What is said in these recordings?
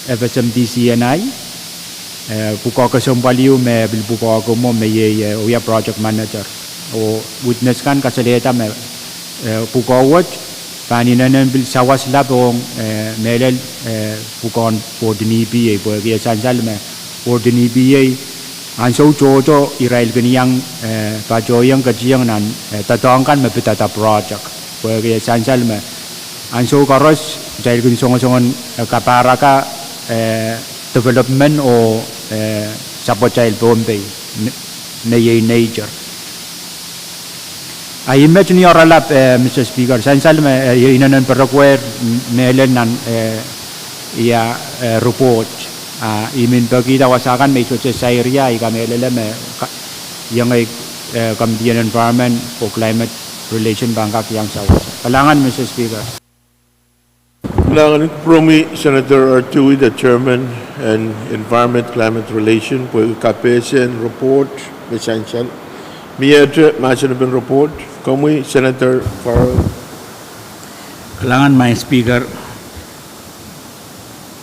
FSMDCNI buka kesempaliu me bil buka komo me ye uya project manager o witness kan kasaleta me buka watch paninanan bil sawas labong melel bukan ordini bi e bo ye sansal me ordini bi e ansau jojo Israel geniang pajoyang kajiang nan tatongkan me pitata project bo ye sansal me ansau karos Israel geni songon-songon kaparaka development o support child Bombay ne nature I imagine your lap Mr. Speaker sansal me inanan parakware melen nan ya report imin bagi tawasakan may sa area ikamelele me yang ay Committee on Environment o Climate Relation Bangkak yang sawas kalangan Mr. Speaker. Kailangan promi Senator Artui, the Chairman and Environment Climate Relation, po KPSN report, essential. Miyadre, masinabing report, kami Senator Carl. Kailangan my Speaker,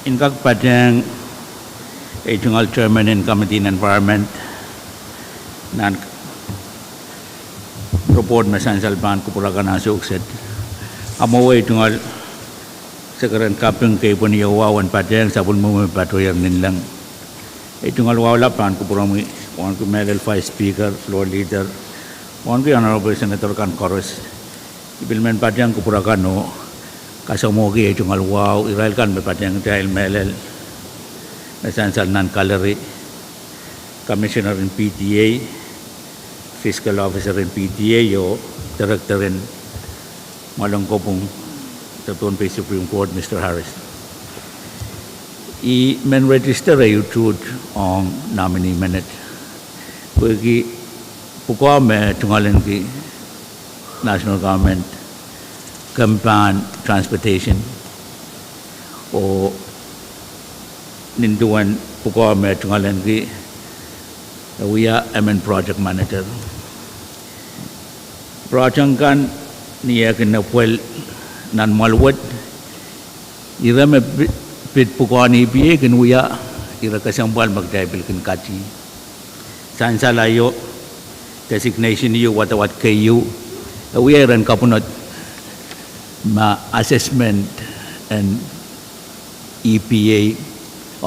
inkag padang Regional Chairman and Committee on Environment, nan report essential ban kupulakan asukset, amawa Regional sekarang kapeng kay puniyawan padang sabun mo patoyam nilang itong alwala pan ko purami wan ko medal vice speaker floor leader wan ko honorable senator kan koros ibilmen padang ko purakano kasamogi itong alwaw Israel kan padang dahil medal nasansal nan kalari commissioner in PTA fiscal officer in PTA yo director in malangkopong Tuan Pay Supreme Court, Mr. Harris. Men register a YouTube on nominee minute. Bagi pukau me tungalan ki national government campaign transportation o ninduan pukau me tungalan ki uya project manager. Project kan niya kinapwel nan malwat ira me pit pukani biye kin uya ira kasambal magdaibil kin kachi sansalayo designation yu watawat kayu uya ran kapunot ma assessment and EPA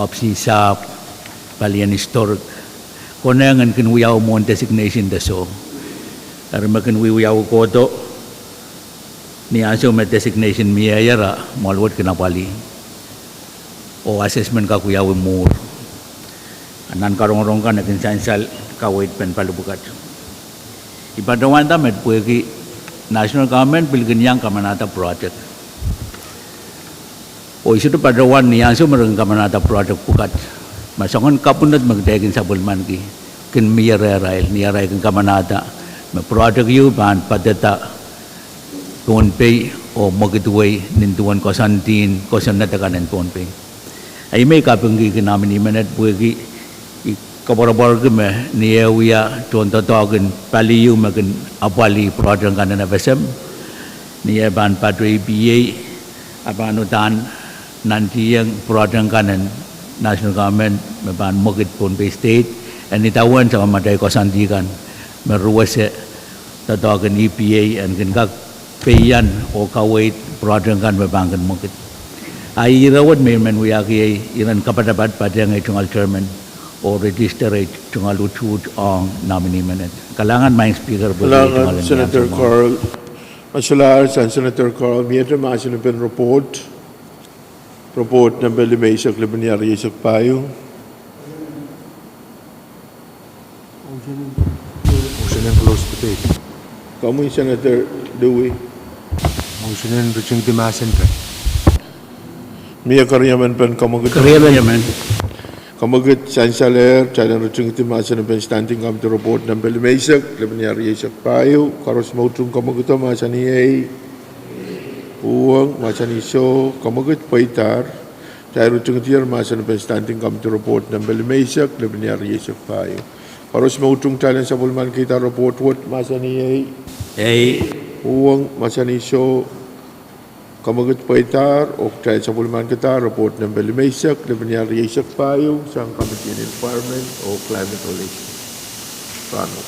opsi sa palian historic konangan kin uya mon designation daso arma kin uya koto ni aso me designation miyayara malwat kinapali o assessment ka kuyaw more anan karong-rong ka natin sansal kawait pen palubukat ipadawan tamet pueki national government bilganyang kamanata project o isu padawan ni aso mereng kamanata project bukat masongon kapunat magdegin sa bulman ki kin miyarail ni aray kin kamanata me project yu ban padata Tuan Pay o magituway nintuan kosantin kosan natakanan Tuan Pay. Ay may kapanggi kinamin imanat buwagi ikabarabar kami niya uya tuan tatawagin paliyu magin apali project kanan FSM niya ban patro EPA abanutan nanti yang project kanan national government ban magit Tuan Pay state and itawan sa mamatay kosantikan meruwas tatawagin EPA and kinkak payan o kawait project kan bebangkan mungkin. Ay irawat men uyaki iran kapadapat padang itong chairman o register itong lutud ang nominee minute. Kalangan may speaker po. Kalangan Senator Carl. Masalar san Senator Carl miyadre masinabing report number 5 sa Klibanyari sa Payo. Motion and close debate. Kamu Senator Dewey. Motion and reaching the mass and Mia Karyaman pen kamagut. Karyaman. Kamagut Sansaler, China reaching the mass and pen standing up the report number 5 sa Klibanyari sa Payo. Karos mautung kamagut masani ay uang masani so kamagut paitar. China reaching the mass and pen standing up the report number 5 sa Klibanyari sa Payo. Karos mautung China sa bulman kita report what masani ay uang masani so kamagut paitar ok trai sabulman kita report number 5 lebihnya riasak payu sang Committee on Environment or Climate Relations. Pano.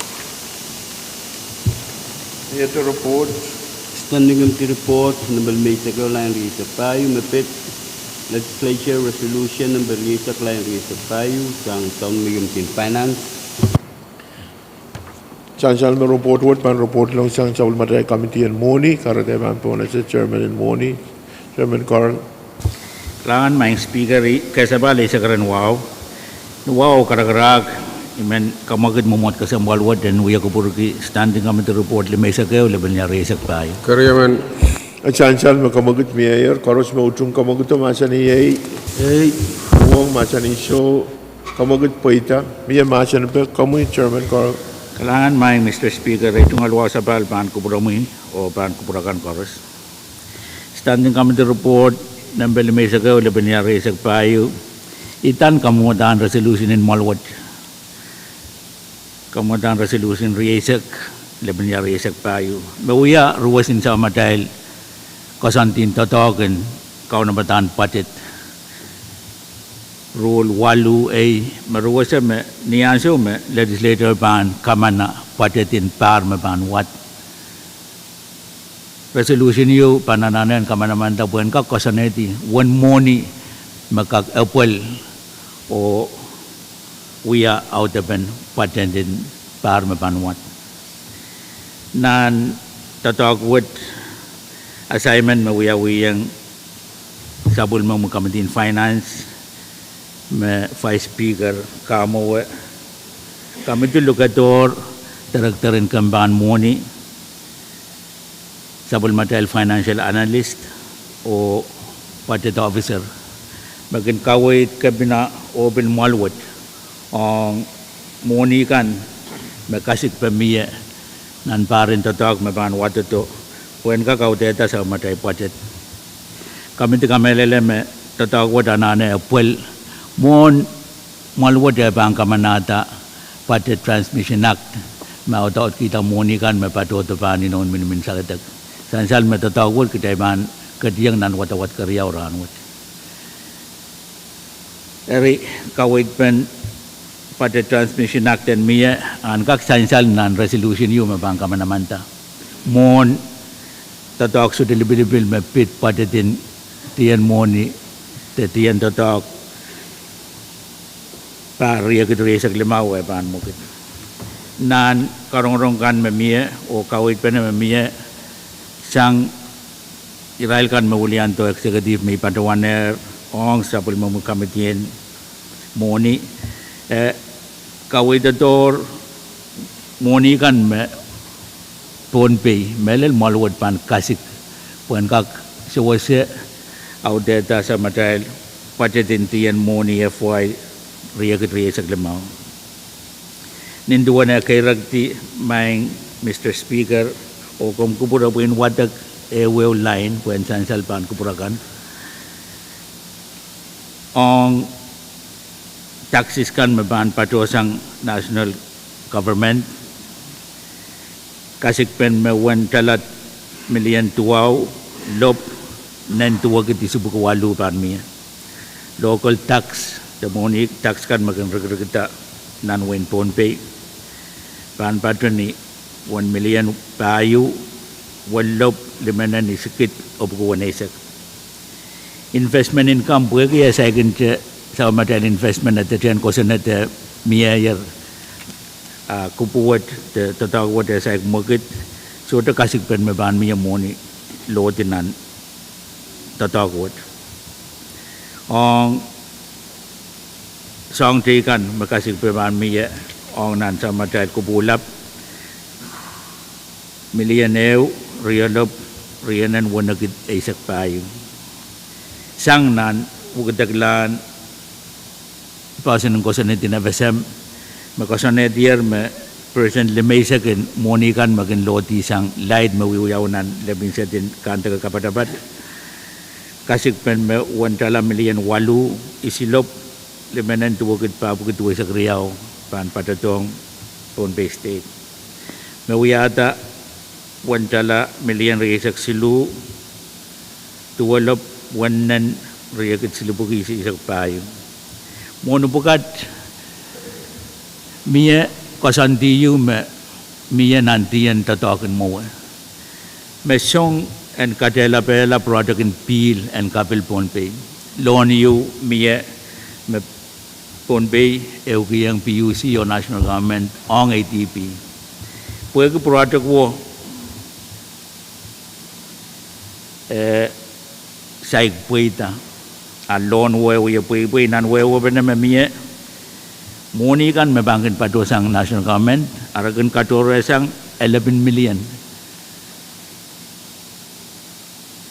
Here to report Standing Committee report number Mesa Line Risa Payu Mepet Legislature Resolution number Mesa Line Risa Payu sang Town Committee Finance Chancellor me report what pan report long sang sabulman Committee on Moni karate man pona Chairman in Moni Chairman Carl Langan main speaker kasaba le sakaran wow karagarag imen kamagid momot kasambal wad dan uya kupurki standing committee report le mesa ke le benya resak pai Karyaman Chancellor me kamagut mayor karos me utung kamagut masani ei uang masani show kamagut poita miya masani pe kamu Chairman Carl Kailangan main Mr. Speaker itong alwa sa bal pan kupuramin o pan kupurakan koros standing committee report number le mesa ke le benya resak pai itan kamudan resolution in malwat kamudan resolution resak le benya resak pai mauya ruwasin sa matail kasantin totoken kau nabatan patit rule walu maruwasa me niyaso me legislator ban kamana patitin par me ban wat resolution yu panananan kamana manta buen ka kasaneti one money makak apple o uya out ben patitin par me ban wat nan tatok wet assignment me uyang sabul mo Committee on Finance me Vice Speaker kamo kami tu lokator Director in Kamban Moni sabul material financial analyst o budget officer bagin kawait kabina o bil malwat ang Moni kan me kasik pamiya nan parin tatak me ban watato wen ka kauteta sa matay budget kami tu kamelele me tatak wadanane apel mon malwat ya bang kamanata budget transmission act mautot kita Moni kan me patot pani non min sakatak sansal me tatawul kita ban kediang nan watawat kariaw ranwat eri kawit pen budget transmission act and mia an kak sansal nan resolution yu me bang kamanamanta mon tatak su delibil me pit budgetin tian Moni te tian tatak paria kedresak lemau ban mukit nan karong kan memia o kawit pen memia sang Israel kan maulian to eksekutif mi pandawaner ong sapul mo Committee Moni kawit tor Moni kan me ponpay melel malwat pan kasik pon kak sewase au data sa material budgetin tian Moni FY riyagat riyasak lemau ninduan na kay ragti maing Mr. Speaker o kung kupura po in wadag ewew line po en sansal pan kupurakan ang taxes kan maban patosang national government kasik pen me 1 million tuwaw lop nen tuwag iti subukawalu pan miya local tax the Moni tax kan magan regregita nan wen ponpay pan patron ni 1 million payu walop limanan ni sikit obkuwanesak investment income pwede ya second sa material investment at tiyan ko sa nata miyayar kupuwat tatawat ya sa magit so ta kasig pen maban miya Moni lotinan tatawat ang song tikan makasig pen miya ang nan sa material kupulap miliyanew riyalop riyanan wanagit isak payo sang nan ugadaglan pasan ng kosan niti na besem makasan netier me person lemaisakin Moni kan magin loti sang light mawiwiyaw nan labing sa din kanta kapatapat kasig pen me 1 million walu isilop limanan tuwagid pa bukid tuwa sa kriyaw pan patatong Ponpay State mawiyata 1 million riyasak silu tuwalop wannan riyakit silubuki si isak payo. Mono bukat miya kasantiyo miya nantiyan tatakin mo. Mesong and katela pela product in peel and kapil ponpay. Loan you miya me ponpay eukiyang PUC o national government on ATP. Pwede product wo saik puita a loan wo ya pui nan wo bena memia moni kan mebangkin padosang national government aragan katore sang 11 million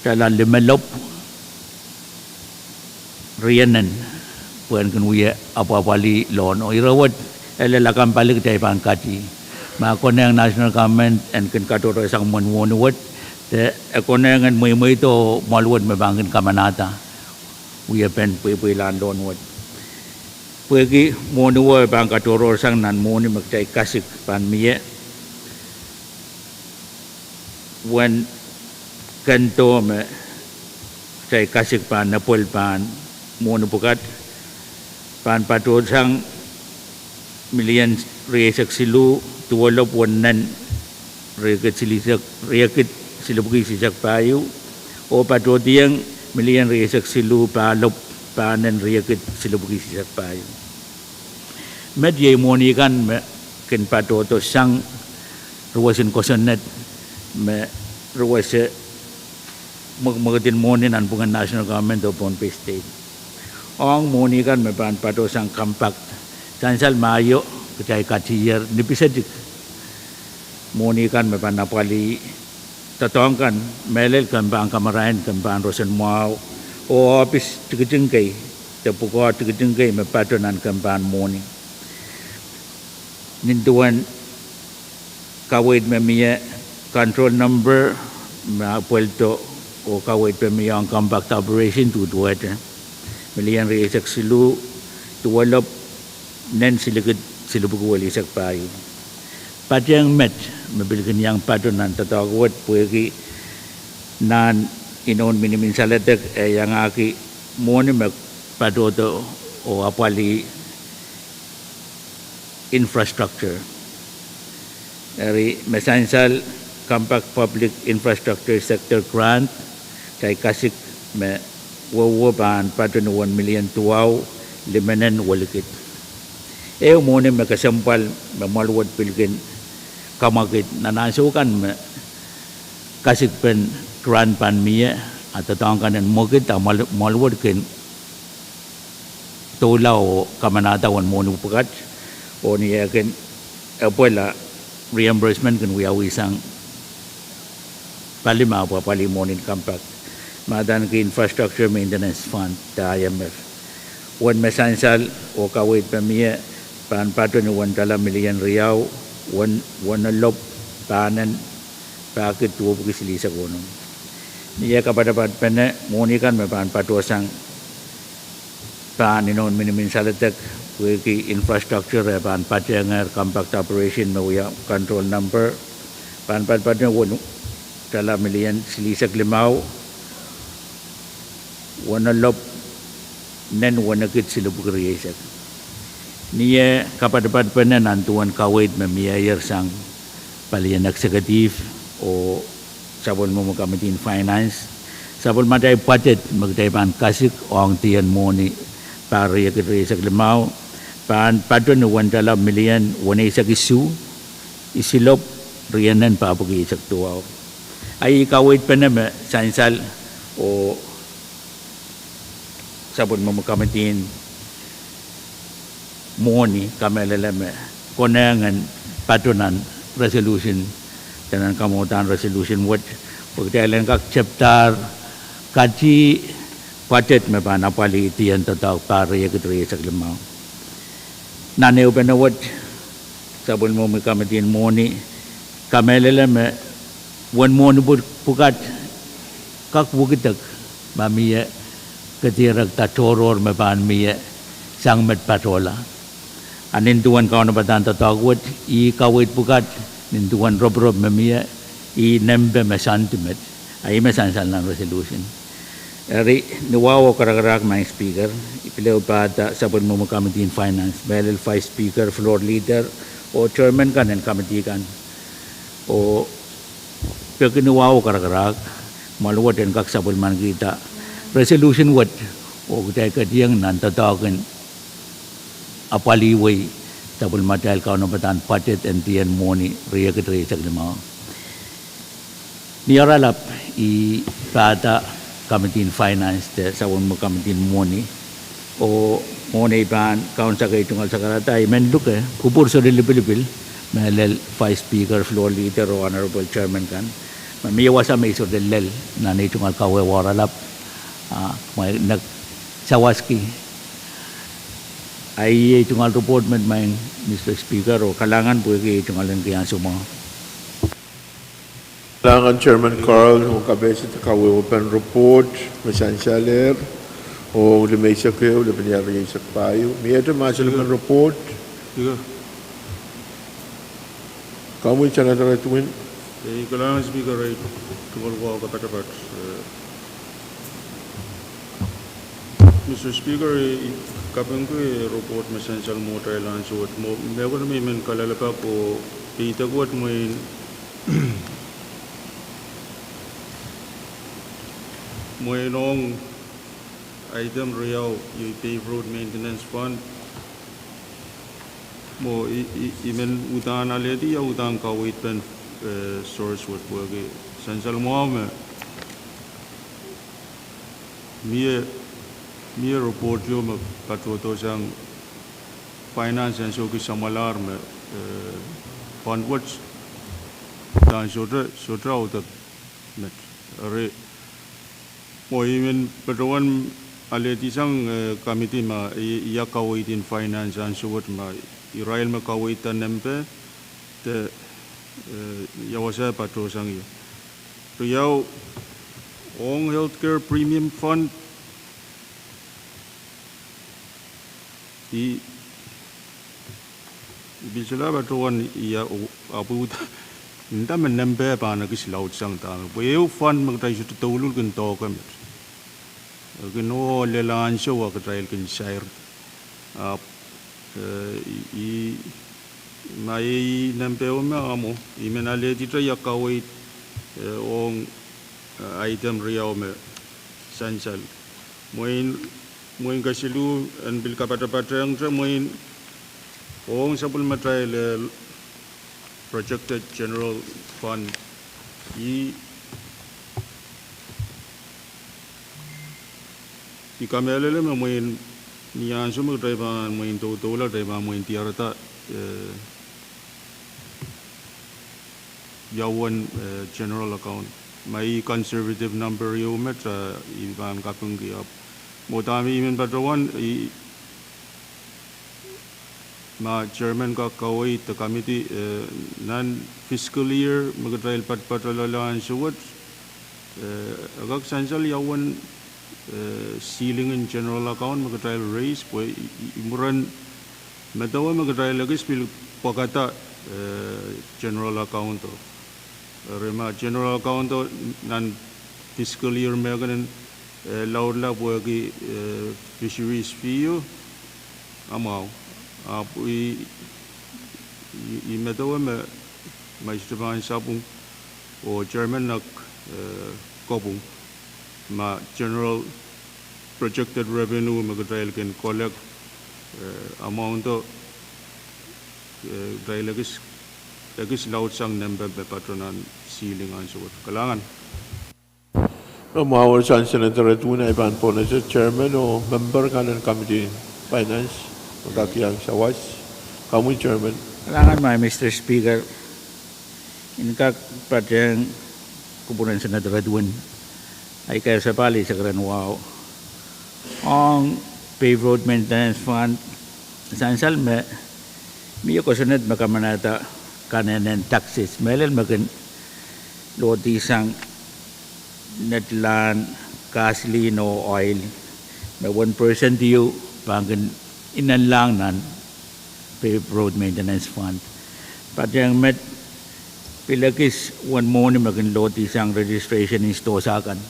dalam develop rianan puan kan wiya apa-apa li loan o irawat elelakan balik dari pangkati makon yang national government and kan katore sang monwonwat te ekone ngan muy to malwat mebangkin kamanata wiya pen pui lan loan wat pagi monwa bang katoro sang nan moni magcai kasik pan miye wan kanto me cai kasik pan napol pan monu pukat pan pato sang million resak silu tuwalop wanan rekat silisak rekat silubuki sisak payu o pato tiang million resak silu palop panen rekat silubuki sisak payu media moni kan me ken pato to sang ruwasin kosanet me ruwase magatin moni nan bungan national government o Pohnpei state ong moni kan me pan pato sang kampak sansal mayo kecai katiyer nipisadik moni kan me pan napali tatong kan melel kan bang kamarain kan bang rosen mau o office tigejengkai te puko tigejengkai me pato nan kan bang moni nintuan kawait memia control number ma puelto o kawait memia ang compact operation tu duat million resak silu tuwalop nen silubuku wali sak payu padang met mebilkan yang padunan tatawat puegi nan inon minimin salatek yang aki moni mek padoto o apali infrastructure dari mesansal compact public infrastructure sector grant kay kasik me wo ban padon 1 million tuaw limanan walikit moni me kasampal me malwat pilgin kamagit nanasukan me kasik pen grant pan mia atau tangkanan mogit malwat ken tolaw kamanata wan monu pukat o niya kan apola reimbursement kan wiya wisang palima apa palimonin compact madan ke infrastructure maintenance fund ta IMF wan mesansal o kawit pamia pan pato ni 1 million riyaw wan lop panan pakit tuwo pagkisili sa kunong niya kapadapat pene muni kan pan pato sang pan inon minimin salatek wiki infrastructure pan patengar compact operation no ya control number pan wonu dalam million silisak limau wanalop nen wanakit silubuk riyesak niya kapadapat penen antuan kawait memiyayar sang palian eksekutif o sabon mo committee in finance sabon maday budget magday pan kasik ong tiyan moni para riyesak limau pan padon 1 million wana isak isu isilop riyanan pa pagi isak tuaw ay kawait pa na sansal o sabon mo makamatin moni kamelalame konangan padonan resolution tanan kamutan resolution what pagdailan kak chapter kaji budget me pa napali tiyan tataw para isak limau naneu benawat sabon mo makamatin moni kamelalame wan moni pukat kak bukitak mamiya ketirak tatoror mapan miya sang met patola anin tuan kawan batan tatawat I kawit pukat nin tuan rob mamiya I nembe mesantimet ay mesansal ng resolution Ari, nawawa karagarak mga speaker, ipilaw pa ata sa mo committee in finance, belel 5 speaker, floor leader, o chairman kan and committee kan. O pagkinawawa karagarak, maluwat yan kak sabon man kita. Resolution what? O kutay kadiyang nantatawagan apaliway sabon matahil ka batan budget and tiyan money, riya katri sa lima. Niyaralap, ipata Committee in Finance sa mo Committee in Money o money pan kaun sa kay tungal sa karatay men look kupur sa dilibil melel 5 speaker floor leader o honorable chairman kan mamiyawa sa may sur delel na ni tungal kawe waralap may nag sawaski ay tungal report man may Mr. Speaker o kalangan po kay tungal kaya sumo. Kailangan Chairman Carl o kabesa ta kawe open report masansaler o limesa kayo lebenyari sa payo. May ito masalukan report. Kamu chana tara tuwin. Kailangan speaker ay tungkol ko kapatapat. Mr. Speaker, kapag ko report masansal mo tayo lang suot mo. Meron na may men kalalapa ko itagwat mo yung Moenong item Riau yung pave road maintenance fund mo imen utang already ya utang kawit pen source what work sansal mo me mie report yo me patoto sang finance and so ki samalar me fund watch dan sotra out met are mo imen patuan already sang committee ma iya kawit in finance and so what ma Israel ma kawitan nempe te yawasa pato sang iyo. To yaw ong healthcare premium fund bisala patuan iya abu inta men nempe pa na kislaut sang ta. Boyo fund magtay sa tutulul kan to kam. Gino lelan show wa Israel kan share mai nampeo me amo imenale titra yakawait ong item riau me sansal moin kasilu an bil kapata ang tra moin ong sapul matrail projected general fund i kamelele me moin niyan sumo driver mo in total driver mo in tiarata yawan general account may conservative number yo metra iban kapung giap mo tami imen patrawan ma chairman ka kawai the committee non fiscal year magtrail patrolalan suwat agak sansal yawan ceiling in general account mag-trial raise po imuran matawa mag-trial lagi spil pakata general account rema general account nan fiscal year megan laud la po gi fisheries fee amaw apo i matawa mai staban sabung o chairman nak kopung ma general projected revenue mag-trial can collect amount of lagis laut sang number be patronan ceiling and so kalangan Mawar san Senator Tuna Iban po na siya chairman o member ka ng committee finance magkakiyang sawas kamu chairman Kalangan may Mr. Speaker inkak patyang kupunan sa nadradwan ay kaya sa pali sa Granwao. Ang pave road maintenance fund, sansal miyo ko sunod makamanata kanan taxes. Melel makin loti sang netlan gasoline o oil. May 1% diyo pangin inan lang nan pave road maintenance fund. Pati ang pilakis one morning makin loti sang registration in Stosakan.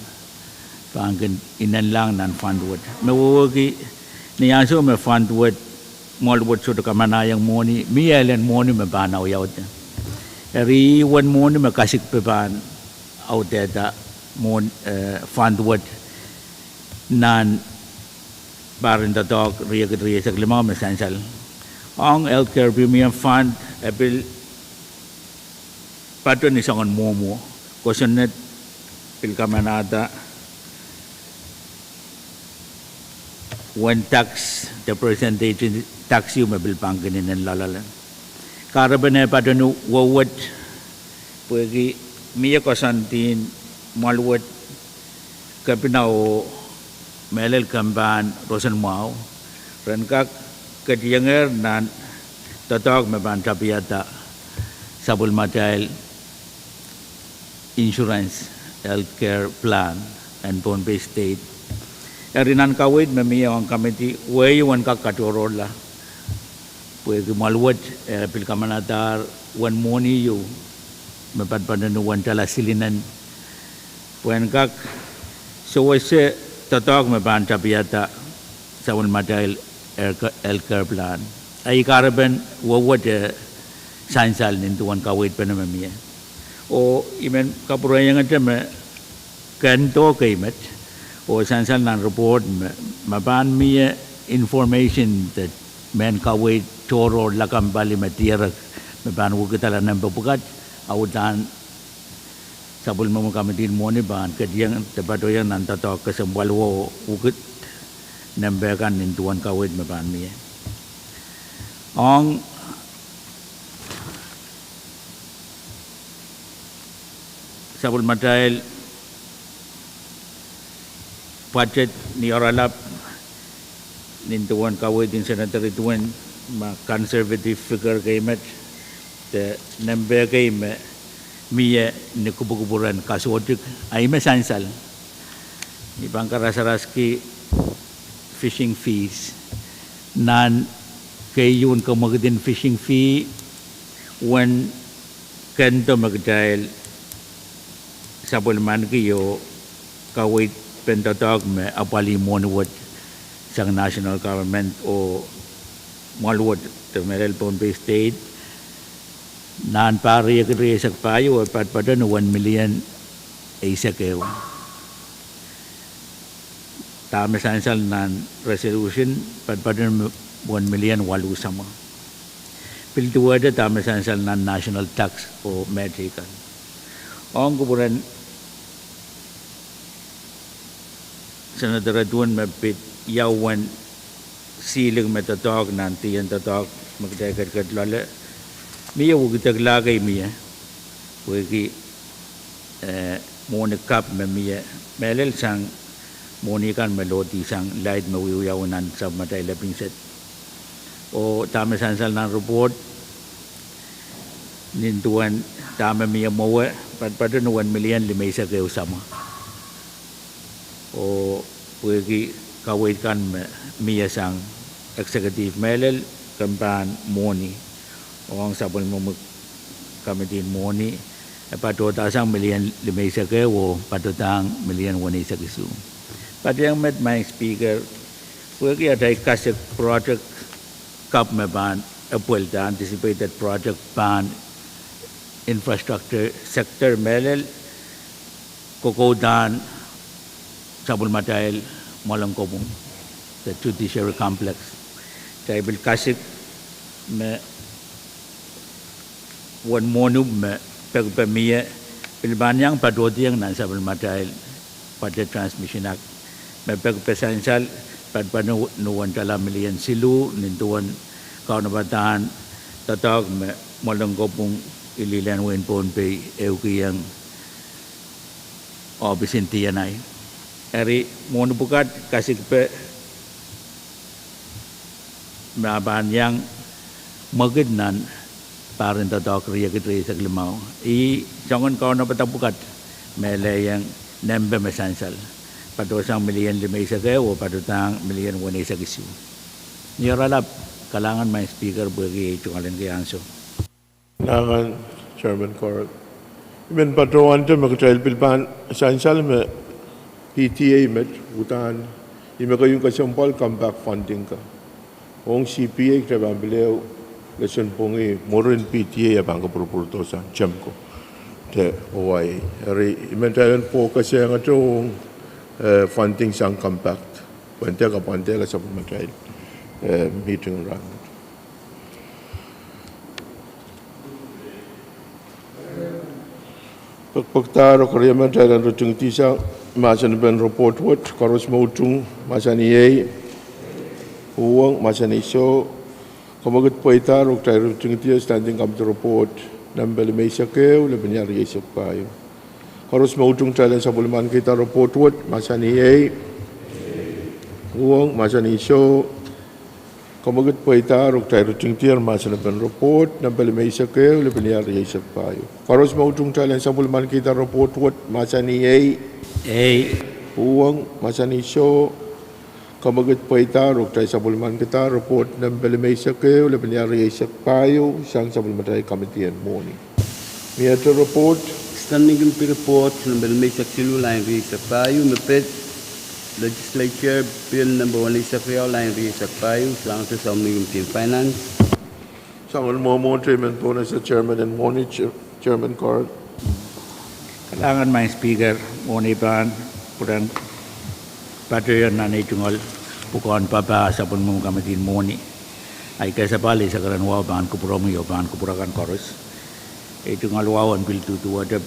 pangkin inan lang nan fundwood me wogi ni aso me fundwood molwood so ka manayang moni mi elen moni me banaw yawt eri wan moni me kasik pe ban out there da mon fundwood nan barin da dog riya sa lima me sansal ang healthcare premium fund abil patron ni sangon momo kosonet pil kamanada when tax the percentage tax you mabil pangkinin ng lalalan karabane patron wawat pagi miya kosantin malwat kapinaw melel kamban rosan mau renkak kedianger nan tatok meban tapiata sabul material insurance healthcare plan and bond based state erinan kawit memiya ang committee way wan ka katorola pwede malwat pil kamanatar wan moni yu mepadpadan wan tala silinan pwen kak so wase tatok meban tapiata sabul material healthcare plan ay karaben wawat sansal nintuan kawit panamamiya o imen kapurayan nga me kanto kaimet o sansal nan report maban miya information that men kawit toro lakam bali matira maban wugitala ng babugat awutan sabul mo kami din mo ni ban kadiyang tabatoyan nan tatok kasambalwo wugit nembekan nintuan kawit maban miya ang sabul material budget ni oralap nintuan kawit din senator ituan ma conservative figure kaimet the number kaime miye ni kubukuburan kasuotik ay mesansal ni bangkarasaraski fishing fees nan kayun ko magdin fishing fee when kanto magdahil sabul man kiyo kawit pentatag me apali monwat sang national government o malwat the Merel Pompe State nan pari kri sak payo at padpadan 1 million isa kayo tama sansal nan resolution padpadan 1 million walu sama piltuada tama sansal nan national tax o metrikan ang kuburan Senator Adwan mapit yawan siling matatok nanti yang tatok magdekat kat lala miya wugitag lagay miya wagi monikap miya melel sang monikan melodi sang light mawiyawanan sa matay labing set o tama sansal ng report nintuan tama miya mawa padpadan 1 million limay sa kayo sama o pwede kawit kan miya sang executive melel kampan moni o ang sabon mo kami din moni patota sang million limay sa kayo o patotang million wani sa kisu pati ang met my speaker pwede atay kasik project kap me ban apwelta anticipated project ban infrastructure sector melel kokodan sabul material malangkobong the judiciary complex tribal kasik me wan monub me pagpamiya pilbanyang padodiyang nan sabul material pada transmission act me pagpesansal padpano nuwan tala million silu nintuan kaunabatan tatag me malangkobong ililan wen ponpe eukiyang obisintiyanay eri mon bukat kasih pe maban yang magidnan parin tatok riya kitri sa glimaw I jangan kau na patapukat mele yang nembe mesansal padosang million limay sa kayo o padotang million wani sa gisu niralap kalangan may speaker bagi chungalin kayanso Nangan Chairman Coral. Imen patroan tu magtrail pilpan sansal me PTA met hutan imeka yung kasampal comeback funding ka. Ong CPA kaya bambileo lesson pongi morin PTA abang ka propurtosan jam ko. Te OIA. Hari imentayan focus yang atong funding sang compact. Pante ka sa pamakai meeting run. Pagpaktaro karyaman tayo rutung tisa masan ben report what karos mautung masan iay uang masan iso kamagat poitaro tayo rutung tisa standing up the report nambel may sakeu lebih nyari isak payo karos mautung tayo sa bulman kita report what masan iay uang masan iso kamagat poitaro tayo rutung tisa masan ben report nambel may sakeu lebih nyari isak payo karos mautung tayo sa bulman kita report what masan iay uang masan iso kamagat poitaro tayo sa bulman kita report nambel may sakeu lebih nyari isak payo sang sa bulman tayo kamitian moni miyato report Standing Committee report number may saksilu line Risa Payu mepet legislature bill number 1 Lisa Friao line Risa Payu sang sa Committee Finance Sangal mo treatment po na sa chairman and moni chairman card. Kailangan may speaker, muni pan, kurang patriyon na itungol, pukuan papa sa pun mong kamitin muni. Ay kaysa pali sa karanwa, bahan kupuromi o bahan kupurakan koros. Itungol wawan bil tutu ada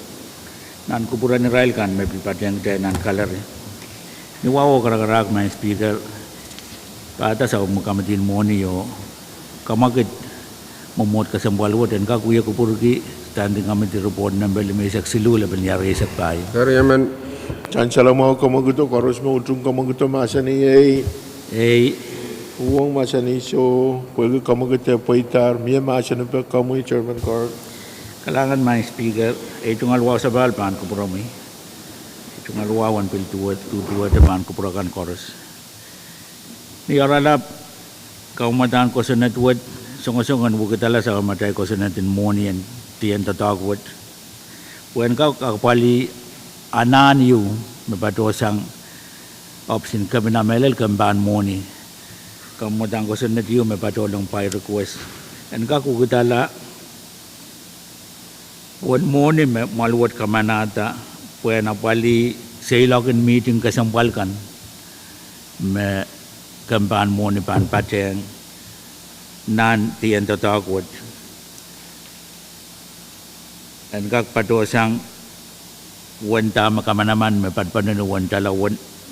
nan kupuran ni rail kan, may pilpatyan kaya nan kalar. Ni wawo karakarak may speaker, pata sa mong kamitin muni o kamakit memot kesembual dan kakuya kupurki standing committee report number 5 saksilu la benyari sapai Karyaman chanchala mo kamaguto karos mo utung kamaguto masan iay uang masan iso pwede kamaguto poitar miya masan pa kamu chairman card. kalangan may speaker itong alwa sa balpan kupuromi itong alwawan pil tuwa depan kupurakan koros ni oralap kaumatan ko sa network songo-songon bukitala sa kamatay ko sa natin moni and tiyan tatagwat. When kau kapali anan yu mabatosang option kami na melel kamban moni. Kamutan ko sa natin yu mabatolong pay request. And kakukitala wan moni maluwat kamanata when apali sailokin meeting kasampalkan me kamban moni pan pateng nan tiyan tatagwat. Dan kak patosang wanta makamanaman may patpanan wanta la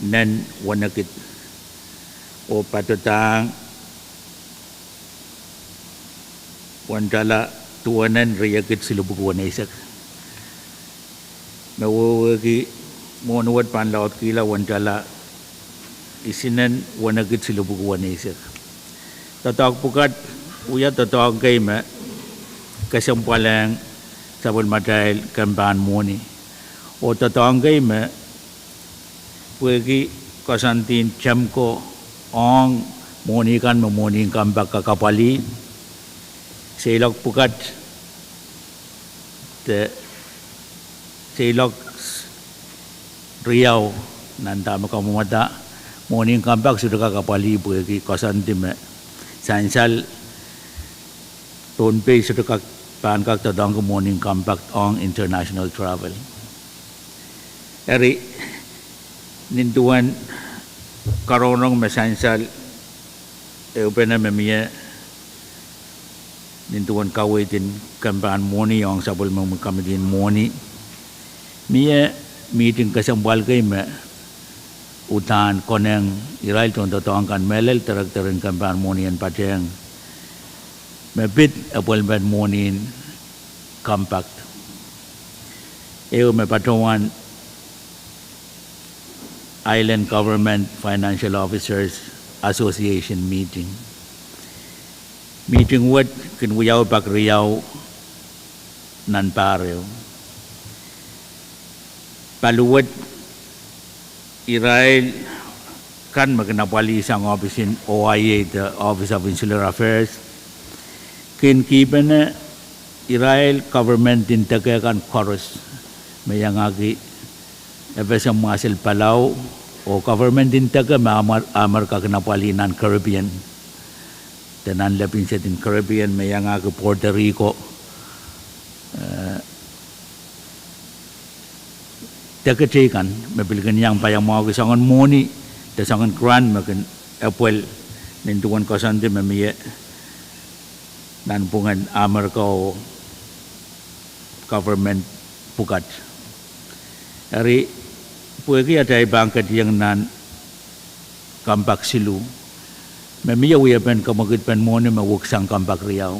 nen wanakit o patotang wanta la tuwanan riyakit silubukuan na isak. Nawawagi monuwat panlaot kila wanta la isinan wanakit silubukuan na isak. Tatawag pukat uya tatawag kay ma kasampalang sabon matay kamban moni o tatawag kay ma pwede kasantin chamko ong moni kan mamoni kambak kakapali silok pukat te silok riau nanda makamumata moni kambak sudah kakapali pwede kasantin ma sansal tonpe sudah kak pan kak tadang ke morning compact on international travel. Eri nintuan karonong mesansal eupena memia nintuan kawitin kampan moni yang sabul mengkamidin moni mia meeting kasambal kay me utan koneng Israel contoh kan melel terak-terin kampan monian pateng mebit appointment monin compact me patawan Island Government Financial Officers Association meeting what kin wiyaw pak riyaw nan pareo paluwat Israel kan magnapali isang office in OIA, the Office of Insular Affairs. Kin kiban na Israel government din tagakan chorus mayangagi FSM hasil Palau o government din taga Amerika kinapalinan Caribbean tenan lepin sa din Caribbean may nga ke Puerto Rico taga cikan mabiligan yang payang mau kesangan moni kesangan grand makin apel nintuan kasan din mamiye dan pungan Amerika o government pukat hari puegi ada bangkat yang nan kampak silu memiya wiya pen kamagit pen moni mawuk sang kampak riau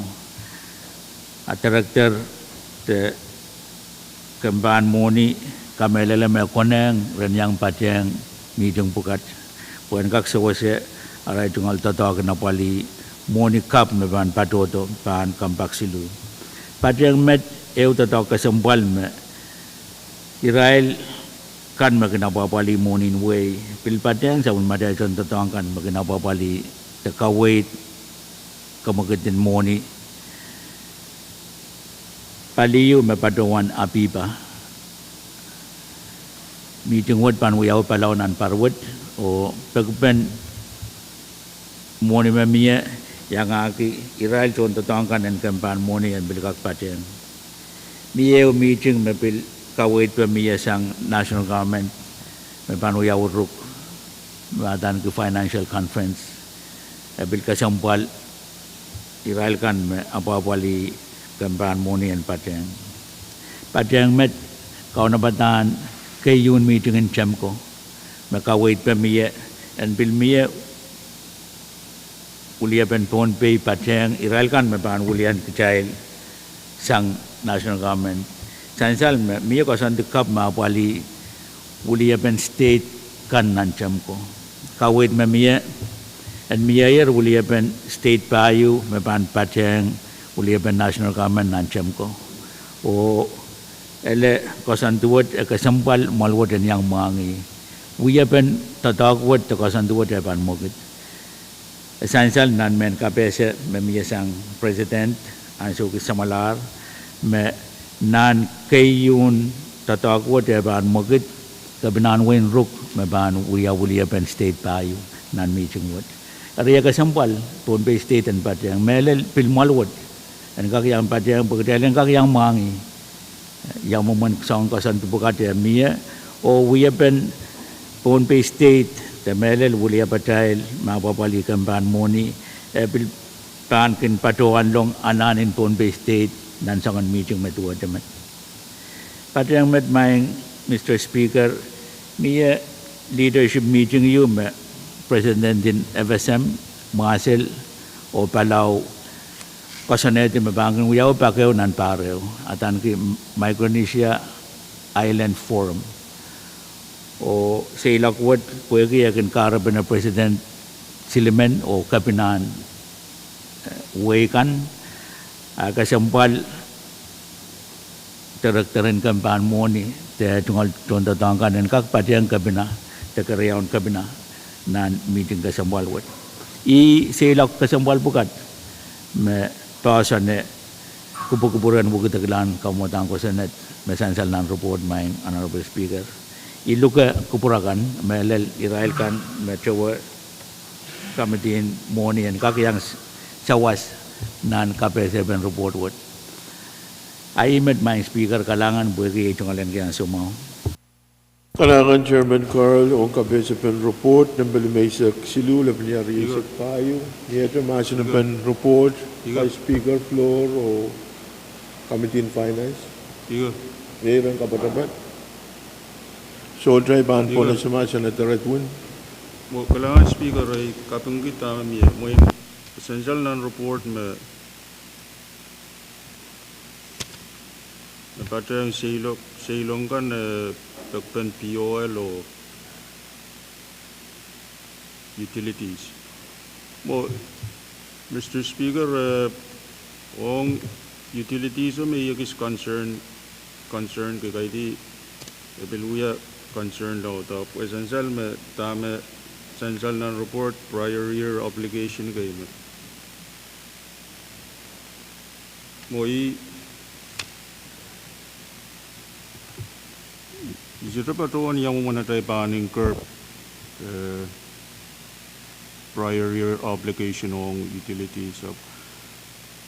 atarakter te kemban moni kamelele me koneng ren yang pateng mi jeng pukat puen kak sewase arai tungal tato kenapali moni kap me ban patoto ban kampak silu pateng met eu tato kesempal me Israel kan makinapa pali monin way pilpateng sa unmada jon tatang kan makinapa pali tekawait kamagitin moni paliu mapadawan apipa meeting word pan wiyaw palaw nan parwot o pagpen moni mamia yang aki Israel jon tatang kan en kampan moni en bilkak pateng mieu meeting mapil kawait pemiya sang national government mepanu yawuruk badan ke financial conference bil kasampal Israel kan apa li gambaran moni and pateng met kau nabatan kayun meeting in chamko makawait pemiya and bil miya ulia pen pon pay pateng Israel kan mepan ulian kecail sang national government Sansal miya kasan dekap ma pali ulia pen state kan nancam ko kawit miya and miya yer ulia pen state payu mepan pateng ulia pen national government nancam ko o ele kasan tuwat kesempal malwat yang mangi ulia pen tatakwat kasan tuwat pan mogit Sansal nan men kapese miya sang president anso kisamalar me nan kayun tatakwa ban mogit kabinan wen ruk maban ulia pen state payu nan meeting wot ariya kasampal pon pe state and patang melel pilmal wot and kakyang patang pagdalen kakyang mangi yang momen song kasan tubukat ya mia o ulia pen pon pe state the melel ulia patail mapapali kampan moni pil pan kin patuan long ananin pon pe state dan sangat meeting metua teman. Pada yang met main Mr. Speaker, miya leadership meeting you me President in FSM menghasil o Palau kasanet me bangkin wiyaw pakeo nan pareo atan ki Micronesia Island Forum o seilakwat puegi yakin karaben na President Silimen o kapinan weikan kasampal terak-teran kampan moni te tunggal contoh tangkan dan kak patiang kabina te karyawan kabina nan meeting kasampal wat I selak kasampal bukat me pasane kupu-kupuran bukit teglan kamu tangko senet mesansal nan report main honorable speaker I luka kupurakan melel Israel kan me coba kamitin moni dan kak yang cawas nan KP7 report wot. I met my speaker kalangan bugi tungalan kaya sumaw. Kalangan Chairman Carl o KP7 report ng Balimaysak Silu Labanyar Yusek Payo. Niyata masin ng report kay Speaker Floor o Committee in Finance. Mayroon kapatapat. So try ban po na sumasya na taratwin. Mo kalangan speaker ay kapung kita miye mo essential non report me patang seilong kan pagpen POL o utilities mo Mr. Speaker ong utilities o may yakis concern kay di beluya concern daw ta essential me tama essential non report prior year obligation kay mo Isitra pa to yang muna tayo paning curb prior year obligation ng utilities of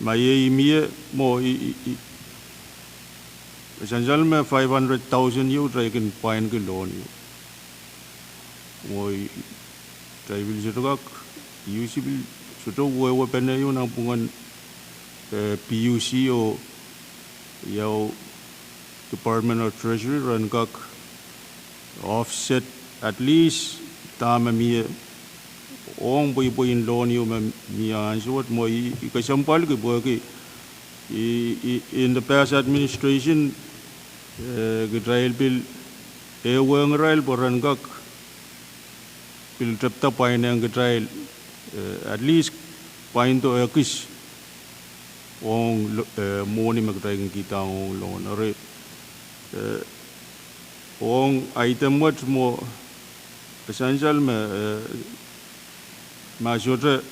may imiye mo essential me 500,000 you try can find ke loan you mo try bil jito UC bil suto wo pena yun ang pungan PUC o yaw Department of Treasury run kak offset at least tama mi ong boy in loan you mi answer mo ikasampal ke bo ke in the past administration Israel bill ewang rail boran kak bill trapta pain ang Israel at least pain to ekis ong mo ni magtayang kita ong loan are ong item what mo essential ma sort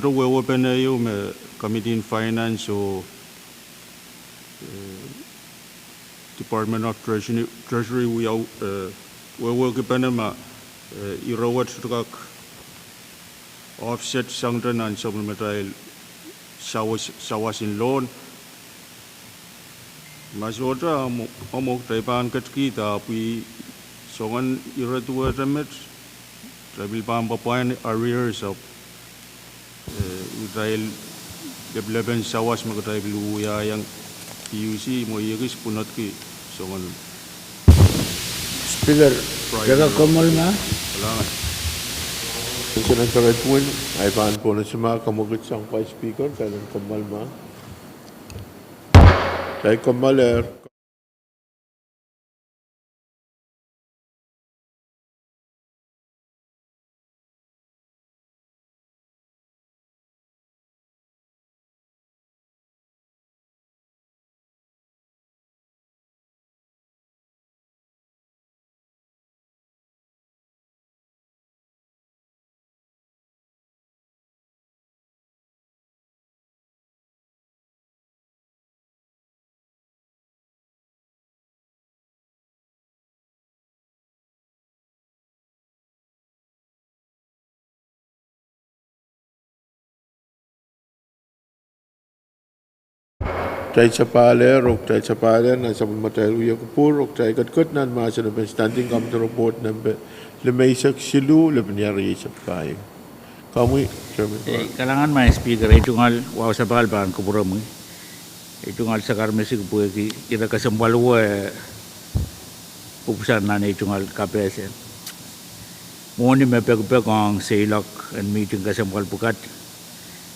of we open you me committee in finance or Department of Treasury we work Panama irawat sukak offset sangtan and supplementary sawas in loan masota amok taipan kat kita pi songan iratua remit trabil pam papain arrears of Israel development sawas magtrabil uya yang PUC mo yagis punot ki songan Speaker, jaga komal nga. Salamat. Senang Karatwin, ay paan po na si mga kamugit sa Vice Speaker, kailan kamalma. Kay kamaler. Tay Chapale, Rok Tay Chapale, na sa matay uya kupur, Rok Tay Katkut, nan mga sa namin standing committee report na Lemaisak Silu, Lebaniyari sa Payag. Kamu, Chairman. Kalangan may speaker itu ngal wow sa balban ko pura mo. Itu ngal sa karmesi ko pugi ira kasambalwa pupusan na itu ngal KPS. Mo ni me pek ang seilak and meeting kasambal pukat.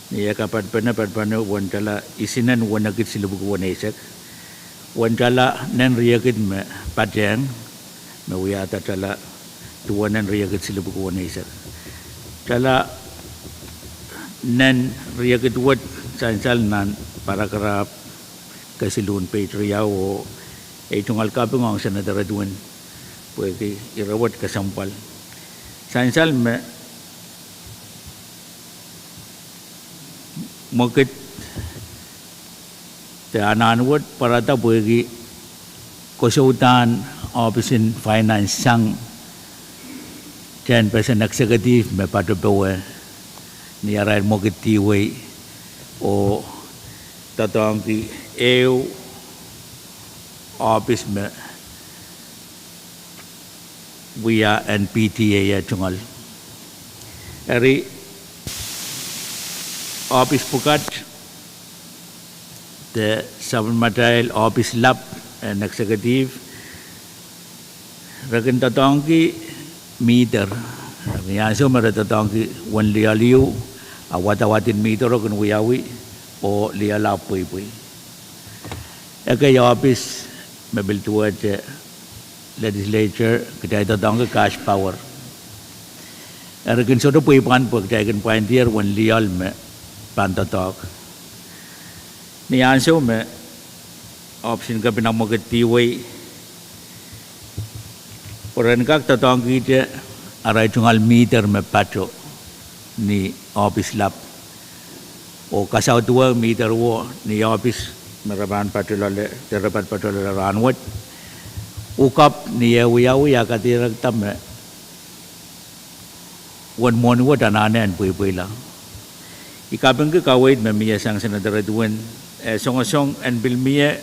Niya kapat pena wantala isinan wanakit silubuk wanesak. Wantala nan riyakit me patjang me wiyata tala tuwanan riyakit silubuk wanesak. Tala nan riyakit wat sansal nan para kerap kasilun petria o itong alkapung ang senador duwan pwede irawat kasampal. Sansal me mungkin anak-anak para tahu bagi kesulitan office in finance sang 10% eksekutif pada bawa ni arai mungkin tiwai o tatang ki EU office me via NPTA ya cungal hari office pukat the supplementary office lab and executive rakin tatang ki meter yang semua tatang ki wan lialiu awat-awatin meter rakin wiyawi o lialapui pui akai office mabil tuat legislature kita tatang ki cash power rakin sodo pui pan puk kita kan pan tiar wan lial me pantatok ni ansyo me option ka pinamagit tiway oran kak tatong kita aray tungal meter me patro ni office lab o kasaw tuwa meter wo ni office meraban patulale terapat patulale ranwat ukap niya wiya katirag tamme wan mon wa dananen pui la ikabeng ke kawait memia sang senadera duwen song en bilmie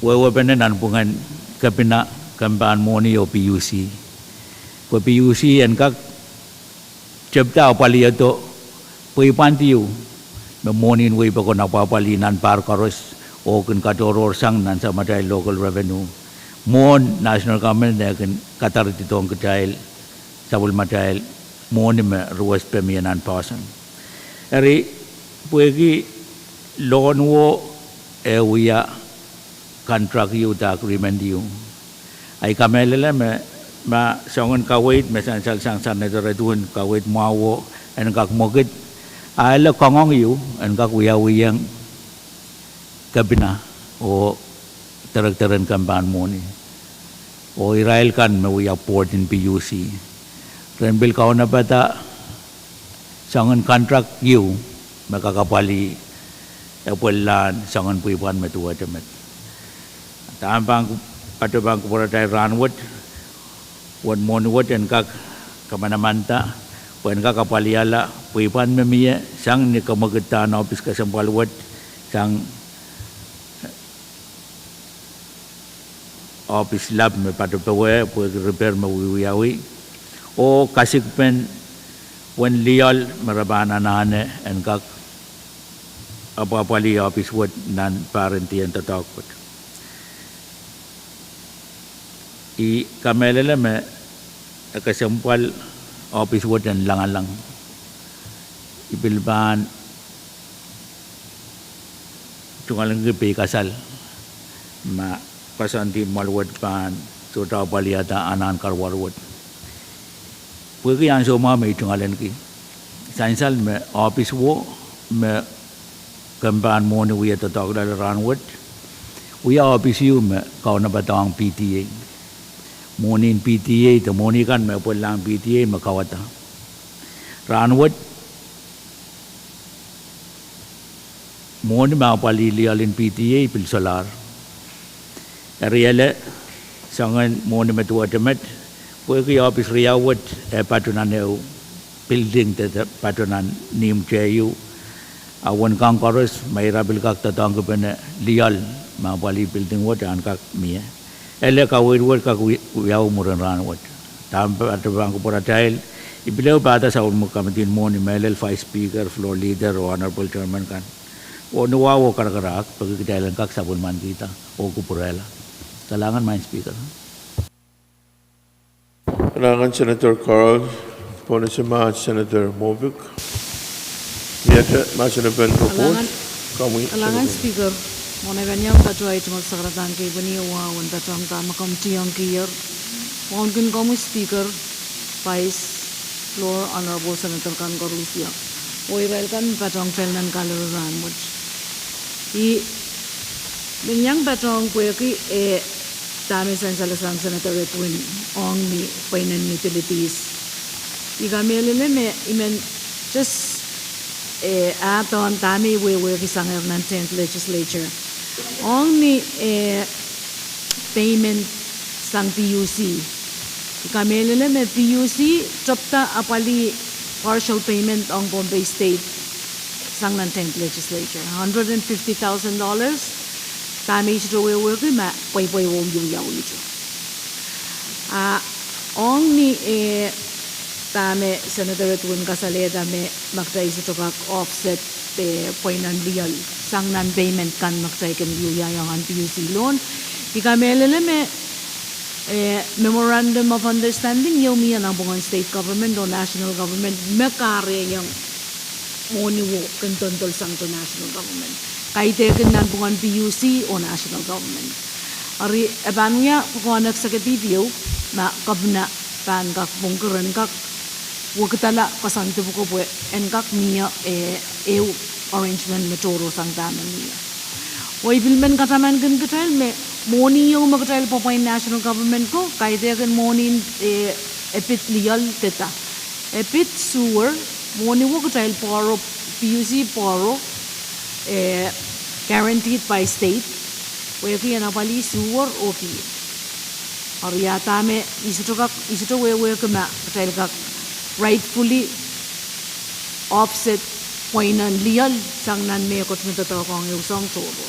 wa benan pungan kapina kamban moni o PUC ko PUC en kak chepta paliato pui pantiu memonin wei bakon apa palinan par karos o kun katoror sang nan sama dai local revenue mon national government ne kan katar titong kedail sabul madail mon me ruas pemianan pasan ari puegi loan wo wiya contract yu ta agreement yu ai kamelele me ma songon kawait me sang ne redun kawait mawo en kak mogit ai la kongong yu en kak wiyang kabina o terak-teran kamban moni o Israel kan me wiya port in PUC rembil kau na bata sangan kontrak yu makakapali epulan sangan puipan metua temet tampang patubang kupuratai ranwat wan monwat en kak kamana-manta wan kak kapaliala puipan memia sang ni kamagatan office kasempalwat sang office lab me patupawe pu repair me wiyawi o kasik pen wan lial marabana nane en kak apa li office wot nan parentian tatakot i kamelele me kasempal office wot dan langalang ibilban tungalang pe kasal ma pasanti malwat pan sota paliata anan karwarwat pugi yang soma me tungalen ki sainsal me office wo me kamban moni wiya tatak dal ranwat wiya office yu me kauna batang PTA moni PTA to moni kan me pulang PTA me kawata ranwat moni ma pali lialin PTA pil solar Ariele sangan moni metua temet pugi office riawat patunan eu building te patunan nim cheyu awan kang koros mai rabil kak tatang ke pene lial ma pali building wat an kak mie ele ka wat kak yau muran ran wat tam patubang ko puratai ibilau bata sa ulmu kamatin moni melel five speaker floor leader honorable chairman kan o nuwa wo karakarak pagi kita kak sabun man kita o kupurela Talangan main speaker. Talangan Senator Carl, Ponasama Senator Movic. Miata Masanapan report. Talangan speaker. Mona ganyang tatuay tumal sakratan kay baniwa wan tatang tama kamtiyang kiyar. Mungkin kamu speaker Vice Floor Honorable Senator Kan Korupsia. Oy welcome patong felnan kalaran mo. Binyang patong kuya Dami sang Senator Edwin on the finance utilities. Igamele me imen just add on Dami we kisang ng 10th legislature. Only payment sang PUC. Igamele me PUC chopta apali partial payment on Bombay State sang ng 10th legislature. $150,000. Damage to we work ma poi wong yung yaw ito. Only tame Senator Edwin Casaleda me magtay sa tukak offset poinan real sang non-payment kan magtay kan yung ang PUC loan. Ikamelele me memorandum of understanding yung miyan ang bungan state government o national government makare yung money wo kantontol sang to national government. Kahit nan bungan PUC o national government. Ari abannya kung nagsakatitiyo na kabna pan kak bungkuran kak wakatala pasanti buko po en kak niya arrangement metoro sang taman niya. Way bilmen kataman kan katal me money yung magkatal po pa national government ko kahit kan money epit legal teta epit sewer money wo katal paro PUC paro guaranteed by state. Weki na pali suwar oki. Ariyata me isito we kema katel rightfully offset poinan lial sang nan me kot nito kong yung song toro.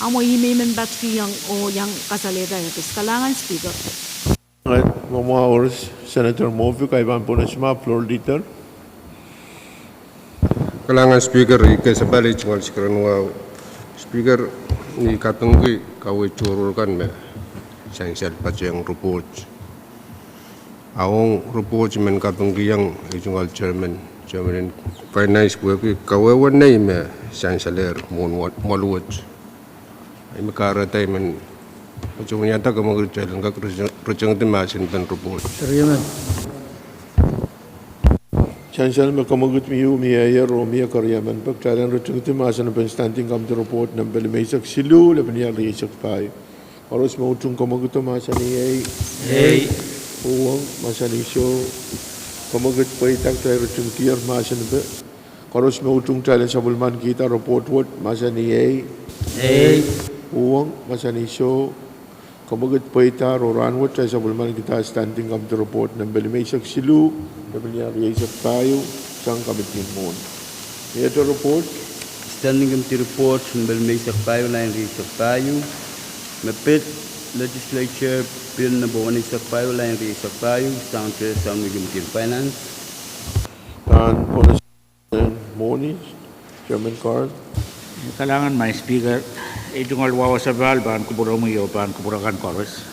Amo men batch ki yang o yang kasaleta ito. Kalangan speaker. Mama Oris, Senator Mofi, Kaiban Punasma, floor leader. Kalangan speaker ike sabali cungal sekarang speaker ni katunggi kawai curulkan me sangsel paceng report. Awang report men katunggi yang cungal chairman finance buat kawai warnai me sangseler mon maluat. Ini karena men macam nyata kamu kerja lengkap kerja masin dan report. Chancellor me kamu kerja miu miaya romia karya men pak jalan kerja masin dan standing committee report nambel mesak silu lepas ni ada isak pai. Harus mau tung kamu kerja masin ni uang masin isu kamu kerja pai tak terlalu kerja masin be. Harus mau tung jalan sebelum kita report word masin ni uang masin isu kamu kerja peta roran word saya sebelum kita standing committee report nambel mesak silu lepas ni ada isak payu sang committee mon. Ini tu report. Standing committee report nambel mesak payu lain isak payu. Mepet legislature bill number 1 isak payu lain isak payu sang committee finance. Dan Honorable Moni, Chairman Carl. Kalangan my speaker itu ngal wawa sabal ban kuburamu yo ban kuburakan koros.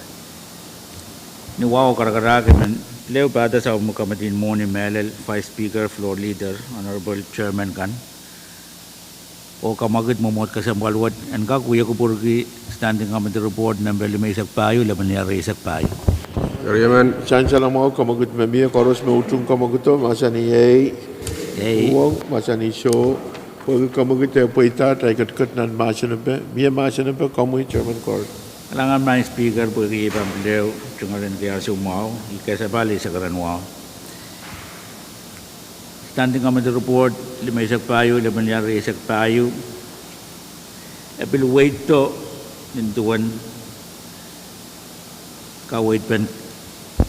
Ni wawa kara-kara kemen leo pada sa Committee Moni Melel Vice Speaker Floor Leader Honorable Chairman kan. O kamagit momot kasambalwat and kakuya kupurgi standing committee report number 5 isak payu laban ni isak payu. Kariaman Chancellor mau kamagit memia koros me utung kamagit masa ni uang masa ni show pag kamagit ay paita tay kat nan masa nabe mia masa nabe kamu Chairman Court. Kalangan my speaker pergi pamleo cungalan kaya sumau ikasa bali sa karanwa. Standing committee report 5 isak payu laban ni isak payu. Apil wait to nintuan kawait pen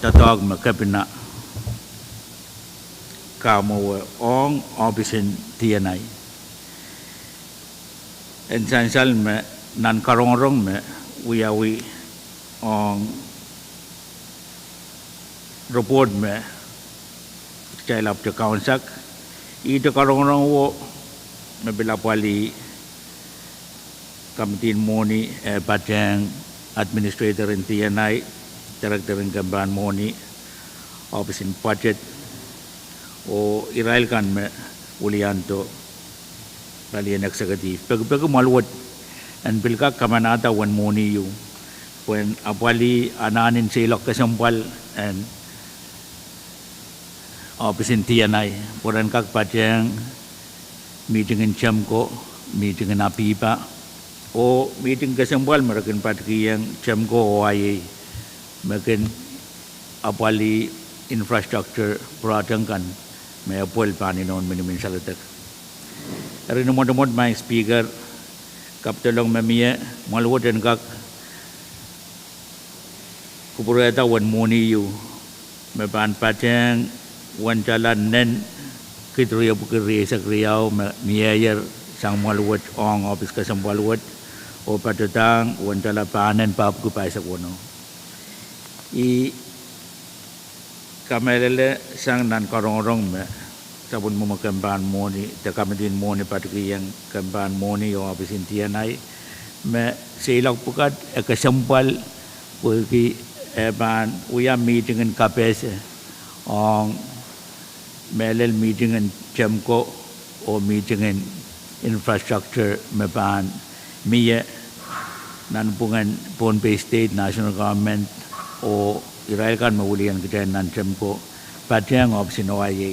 tatag makapina kamo ong obisin TNI en sansal me nan karong me we ong report me chailap te kaunsak ito karong wo me bilapali Committee Moni Batang Administrator in TNI Director in Gamban Moni Office in Budget o Irail kan me ulianto Balian Executive pag maluwat and pilka kamanata wan Moni yu when apali ananin silok kasampal and Office in TNI puran kak Batang meeting in Chamko meeting in Apipa o meeting kasampal merakin patki yang Chamko OIA makin apali infrastructure peratangkan may apol pani noon minimin salatak. Ari nomod my speaker kaptulong mamia maluwat and kak kupureta wan Moni yu may pan patang wan jalan nen kitriya bukiri sa kriyaw miyayer sang maluwat ong office kasambaluwat o patutang wan jala panen papkupay sa kuno. I kamelele sang nan karong me sabun mo Gamban Moni te Committee Moni patki yang Gamban Moni o abisin TNI me silak pukat kasampal pergi ban uya meeting in kapese ong melel meeting in Chamko o meeting in infrastructure me ban miye nan pungan Pohnpei State National Government o Irail kan maulian kita nan Chamko Batang of Sinoaye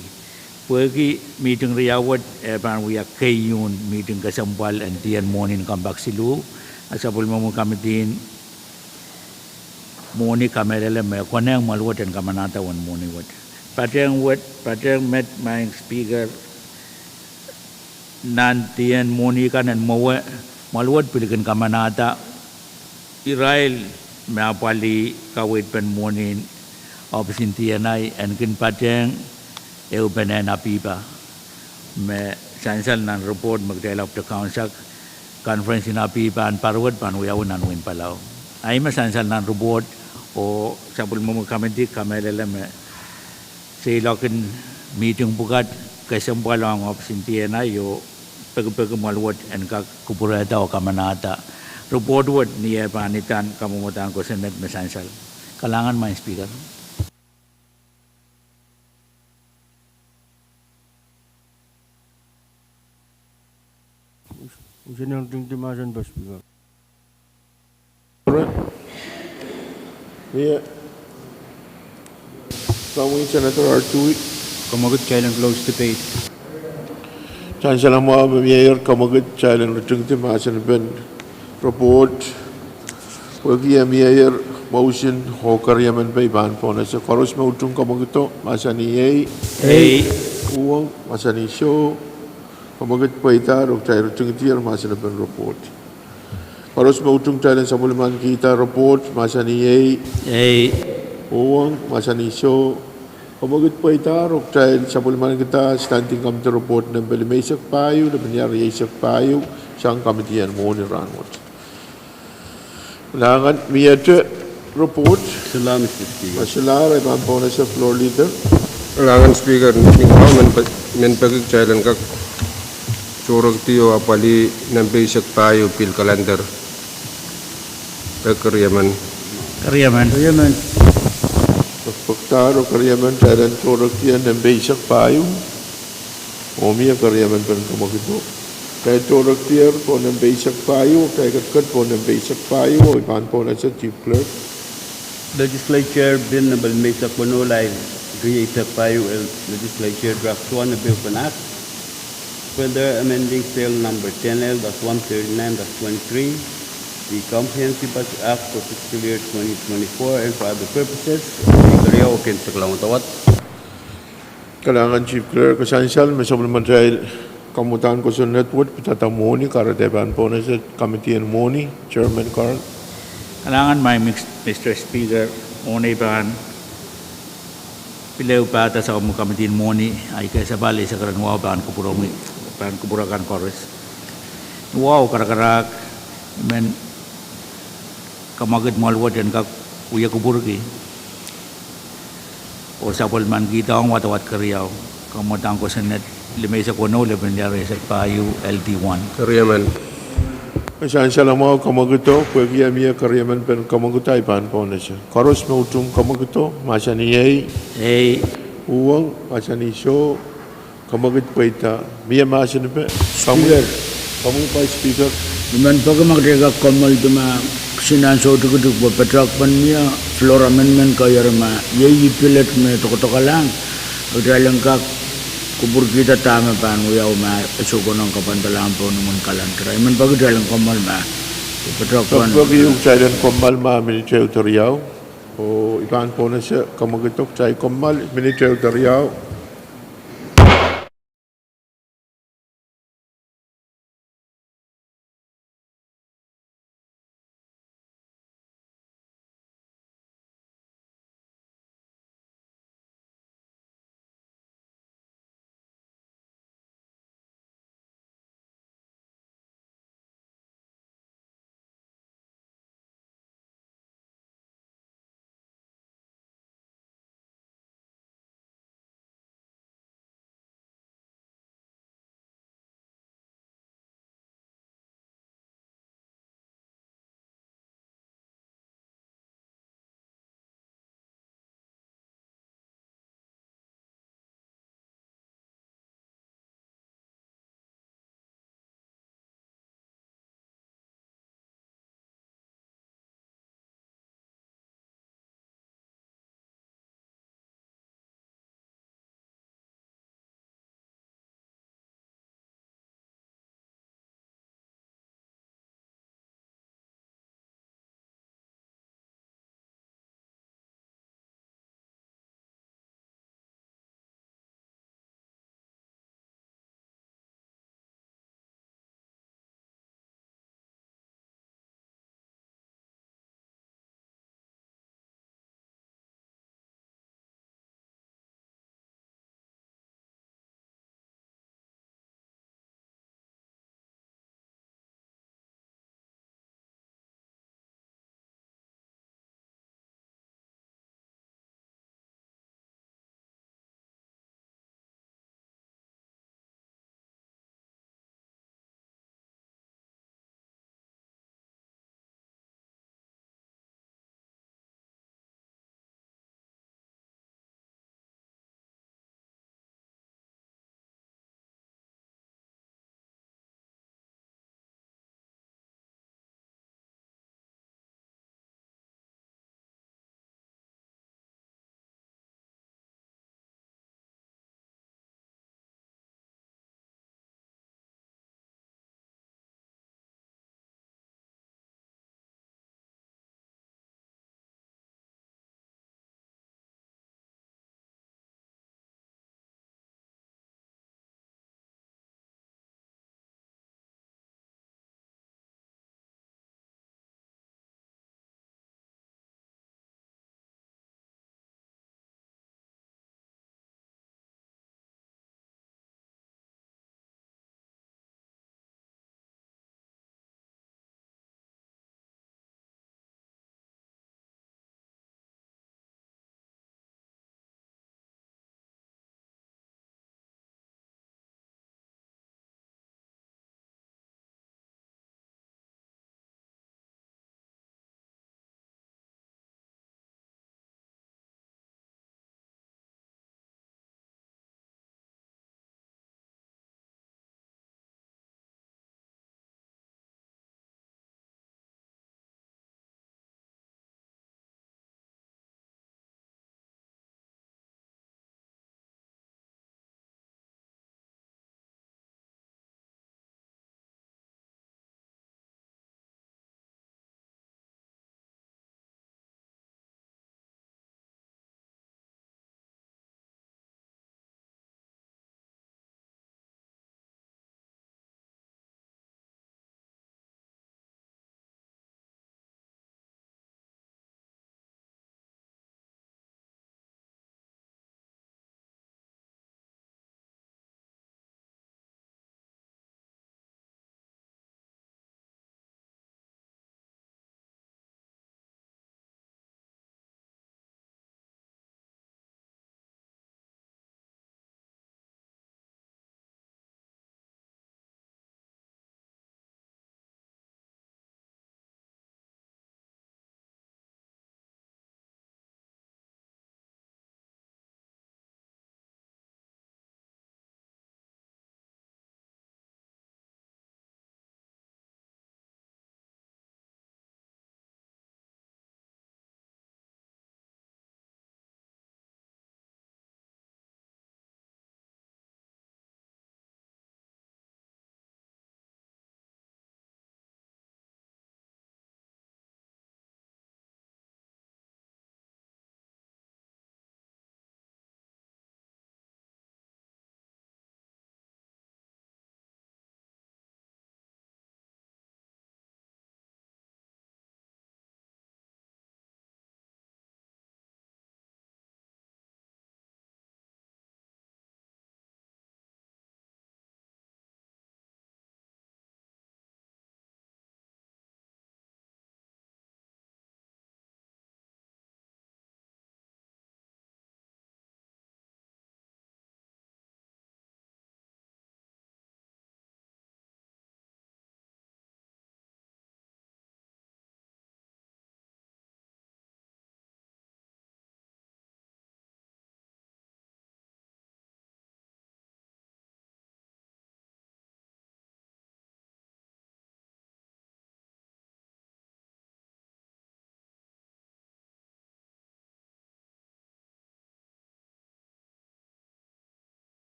pergi meeting riyawat ban uya kayun meeting kasampal and tian Moni kambak silu asapul mo kamitin Moni kamelele me koneng maluwat dan kamanata wan Moni wat Batang met my speaker nan tian Moni kan and mawa maluwat pilikan kamanata Israel meapali kawit pen monin opisin tianai en kin pateng eu penen apipa me sansal nan report magdala of the council conference in apipa an parwat pan uyawan nan win palau ai ma sansal nan report o sabul mo kamenti kamelele me say lokin meeting bukat kesembalang opisin tianai yo pag maluwat en ka kupureta o kamanata report word niya panitan kamumutan ko Senate Mesansal. Kalangan may speaker. Usin yang tingtimasan ba, Speaker? Alright. Yeah. Coming Senator Artui. Kamagut challenge close debate. Chancellor Moab Mayor Kamagut Challenge Tingtimasan Ben report. Wagi Mayor motion Hokar Yemen Bay Ban Pona. So Koros Mautung Kamaguto Masani A. Uang Masani Show. Kamagut Paita Roktai Tingtir Masan Ben report. Koros Mautung Challenge Sabulman Kita report Masani A. Uang Masani Show. Kamagut Paita Roktai Sabulman Kita standing committee report ng Belimesak Payu, ng Banyari Yasak Payu, siyang committee and Moni Ranwat. Langan Miyate report. Salamat, Mr. Speaker. Masilar ay pampona sa floor leader. Langan speaker tingkaw men pagig challenge kak surag tiyo apali ng basic payo pil calendar. Pagkariyaman. Kariyaman. Pagtaro karyaman taran surag tiyan ng basic payo. Omiya karyaman pan kamagito. Kaya surag tiyan po ng basic payo. Kaya katkat po ng basic payo. O ipampona sa chief clerk. Legislature Bill na Balmesa Kunulay, Creator Payo Legislature Draft 1 na Bill Act, further amending Bill number 10L-139-23, the Comprehensive Budget Act for fiscal year 2024 and for other purposes. Speaker Yao, sa kalamutawat. Kailangan chief clerk kasansal may supplement dahil kamutan ko sa network pitatang Moni karateban po na sa committee and Moni Chairman Carl. Kalangan may Mr. Speaker unay pan pilaw pata sa kamitin moni ay kaysa bali sa karanwa pan kupurakan kores. Wow karakarak men kamagad malwat yan kak uya kuburgi o sapol man kita ang watawat karyaw kamutang ko sa net limay sa kuno leben yari sa payu LD1 Kariyaman. Kasansal ang mga kamaguto, pwede miya karyaman pen kamaguto ay paano na siya. Karos mautong kamaguto, masa ni uwang, masa ni Sho, kamagut pa ita, miya masa ni pe. Speaker. Kamu pa speaker. Iman pag magdega komal duma sinanso tukuduk ba patrakpan niya floor amendment kaya rama yeyi pilet me tokotoka lang udalang kak kubur kita tama pan uyaw ma suko ng kapantalaan po naman kalantra iman pag udalang komal ma patrakpan Kapag yung silent komal ma military teriyaw, o ipan po na siya kamagutok chay komal military teriyaw,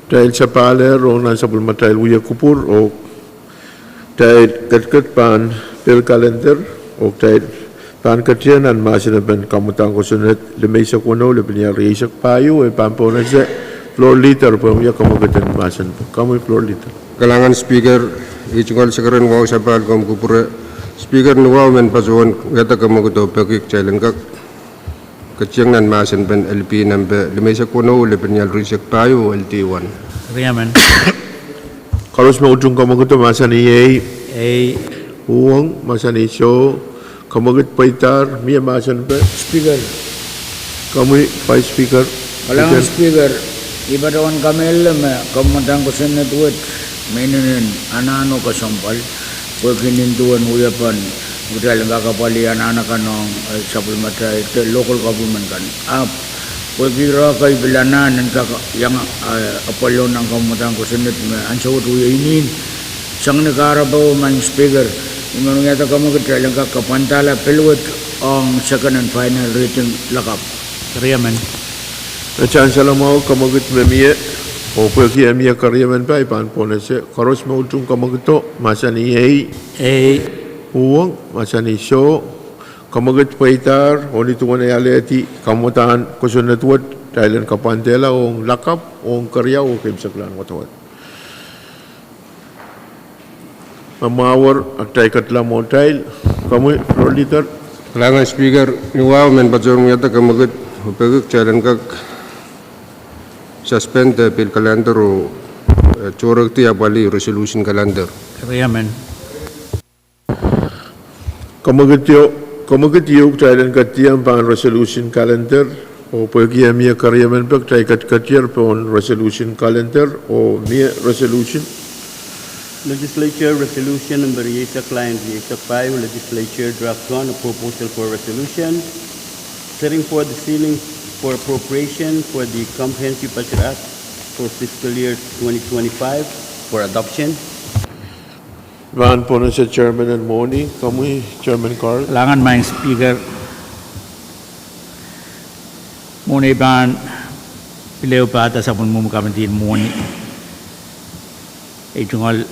dahil sa paler o nasa bulmatay uya kupur o dahil kat pan pel calendar o dahil pan katian an masin ben kamutang ko sunat lemay sa kuno lebenya reisak payu e pampona sa floor leader po ya kamagatan masin kamu floor leader Kalangan speaker ichungal sakaran wow sapal kom kupura speaker nuwaw men pasuan gata kamaguto pagik challenge kak kaciyang nan masin ben LP number limay sa kuno lebenya risak payo LT1 Riyaman. karos maujung kamaguto masan iye A. uang masan iso kamagut paitar miya masan be Speaker, kamu vice speaker kalangan speaker, ibadawan kamel me kamandang ko senat wet mainin anano kasampal, pagkinin tuan uyapan, budal kakapali anak kanong sapul mata itu local government kan. Pagkira kay bilanan yang apalo ng kamandang ko senat me ansawat uyainin, sang nagarabaw man speaker. Imang yata kamu kedalang kapantala pelwet ang second and final rating lakap. Riyaman. Chan salamau kamagut memie o pagi emia karyaman pai pan ponese karos maujung kamaguto masan iye A. uang masan iso kamagut paitar oni tuan ayaleti kamutan kusunatwat Thailand kapantela ong lakap ong karya o kimsaklan watawat mamawar at taikatla motail kamu floor leader Kalangan speaker nuwaw men pasuan yata kamagut pagik challenge kak suspend pel calendar o chorak ti abali resolution calendar Riyaman. Kamagitiyo Thailand katiyang pan resolution calendar o pagi emia karyaman pag taikat katiyar pon resolution calendar o mia resolution Legislature Resolution number Yesak Line Yesak 5, Legislature Draft 1, a proposal for resolution setting for the ceiling for appropriation for the Comprehensive Budget Act for fiscal year 2025 for adoption. Van po na sa Chairman and Moni. Kamu, Chairman Carl. Kalangan maing speaker. Muna iban pileo pata sa mumukamatin muni. Itungal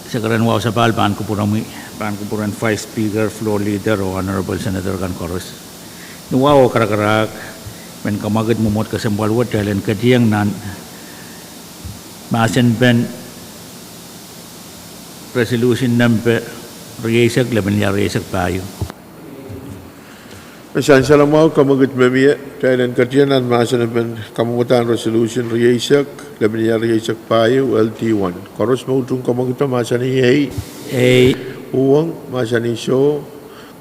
sakaran wow sa palpan kupuran Vice Speaker, Floor Leader o Honorable Senator Kan Koros. Nuwaw karak-karak men kamagat mumot kasambalwat dahil kadiyang nan masin ben resolution number riyesak laban ya riyesak payo. Masan salamau kamagat memia Thailand katiyanan masan ben kamutan resolution riyesak labniya riyesak payo LT1. Koros mautong kamagat masan iye A. uang masan iso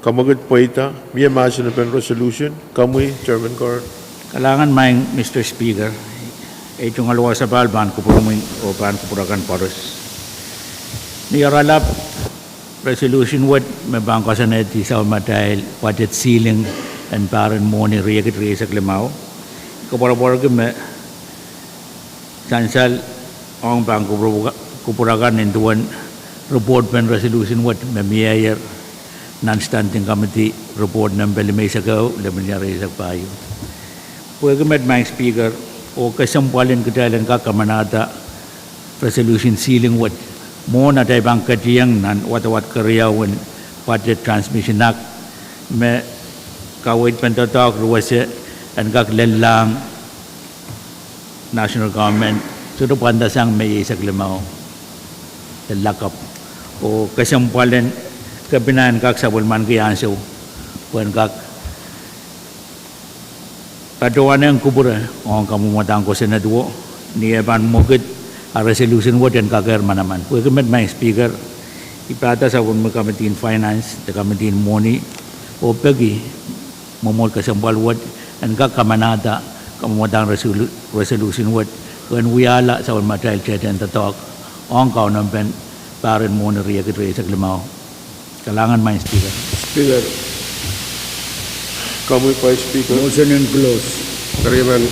kamagat paita mia masan ben resolution kamu, Chairman Carl. Kalangan maing Mr. Speaker, itong alawa sa balban kupuramin o pan kupurakan Koros. Niyaralap resolution what may bangko sa neti sa matahil budget ceiling and parang mo ni riyakit riyasak limaw. Kupura-pura kami sansal ang bangko kupurakan nintuan report pen resolution what may miyayar non-standing committee report ng belimay sa gaw laban niya riyasak payo. Pwede kami maing speaker o kasampalin kadalan kakamanata resolution ceiling what mo na tayo bang kadiyang nan watawat karyawan budget transmission act me kawit pantatak ruwase and kaklelang national government sudo pandasang may isak limaw lakap o kasampalin kabinan kak sabulman kiyanso puan kak kaduan yang kubura orang kamu matang ko senadwo niya ban mogit a resolution what and kakar manaman. We commit my speaker ipata sa kung magkamatiin finance, magkamatiin money o pagi momol kasambal what and kakamanata kamumatang resolution what when we ala sa kung matayal chat and tatok ang kao nampen parin mo na riya kitri sa klimaw. Kalangan my speaker. Speaker. Kamu, Vice Speaker. Motion and close. Kariman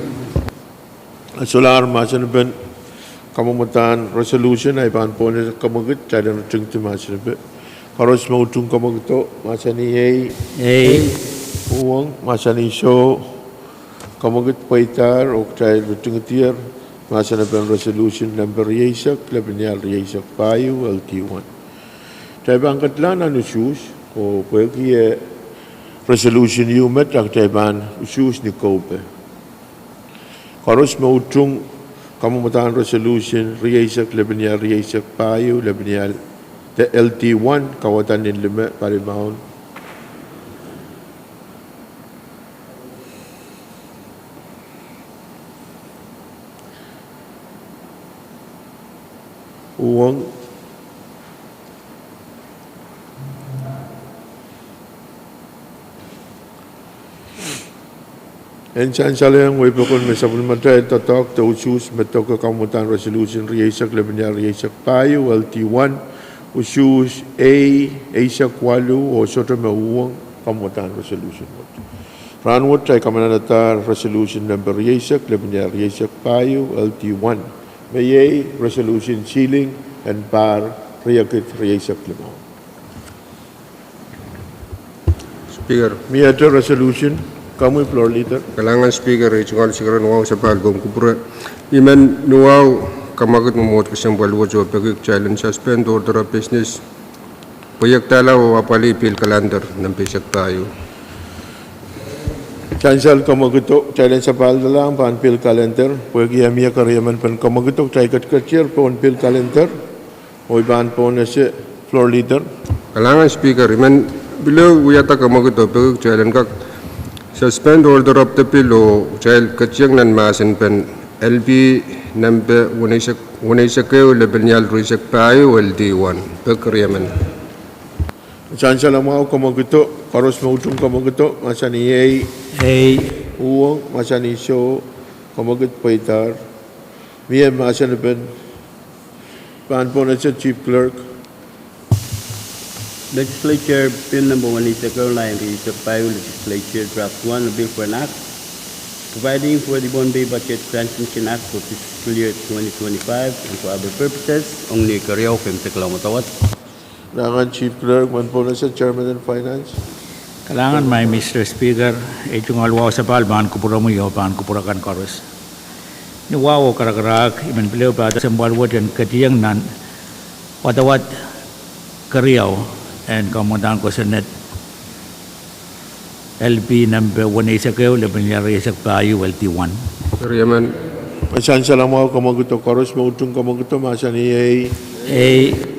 solar masan ben kamutan resolution ay pan po na kamagut Thailand chung ti masan ben karos mautong kamaguto masan iye uang masan iso kamagut paitar o Thailand chung tier Masa na pen resolution number yesak lebanyal yesak payu LT1. Taiban katlan anusus o pergi resolution yumet ak taiban usus ni kope. Karos mautung kamu matahan resolution yesak lebanyal yesak payu lebanyal the LT1 kawatan in lima parimaun. Uang Ensan salayang way pakon may supplementary tatak to usus metok kamutan resolution riyasak lebanyal riyasak payu LT1 usus Asak walu o soto mauang kamutan resolution. Ranwat ay kamananatar resolution number riyasak lebanyal riyasak payu LT1. Mayay resolution ceiling and bar riyakit riyasak limau. Speaker, Miata resolution kamu floor leader. kalangan Speaker regional secretary nuaw sa palgom kupura iman nuaw kamagat memot kesambal wajo pagik challenge suspend order of business proyek talaw wapali pil calendar ng pesak tayo. Chancel kamagutok challenge sa paldalang pan pil calendar pagi amia karyaman pan kamagutok taikat kacir pon pil calendar oi ban pon ese floor leader. Kalangan Speaker iman bila uyata kamagat pagik challenge kak suspend order of the bill o child kacyang nan masin pen LB number 1 kayo lebenyal risak payo LD1 pagkaryaman. Chancel mau kamagutok karos mautung kamagutok masa ni uang masa ni show kamagut paitar mia masa ni pen pan pon ese chief clerk. Legislature Bill number 1 is line is a Payo Legislature Draft 1, a bill for an act providing for the Bombay Budget Transmission Act for fiscal year 2025 and for other purposes. Only Karyaw, Femte Kalamatawat. Nangan chief clerk man pon ese chairman and finance. Kalangan may Mr. Speaker, itong alwaw sa palban kupura mo iyo, pan kupura kan koros. Niwaw karakarak, iman pileo pa sa mbalwat yan katiyang nan, watawat Karyaw, and kamutan ko sa net LP number 1 kayo, lebenyal riyasak payo LT1. Karyaman. Chancel mau kamagutok karos mautung kamagutok masa ni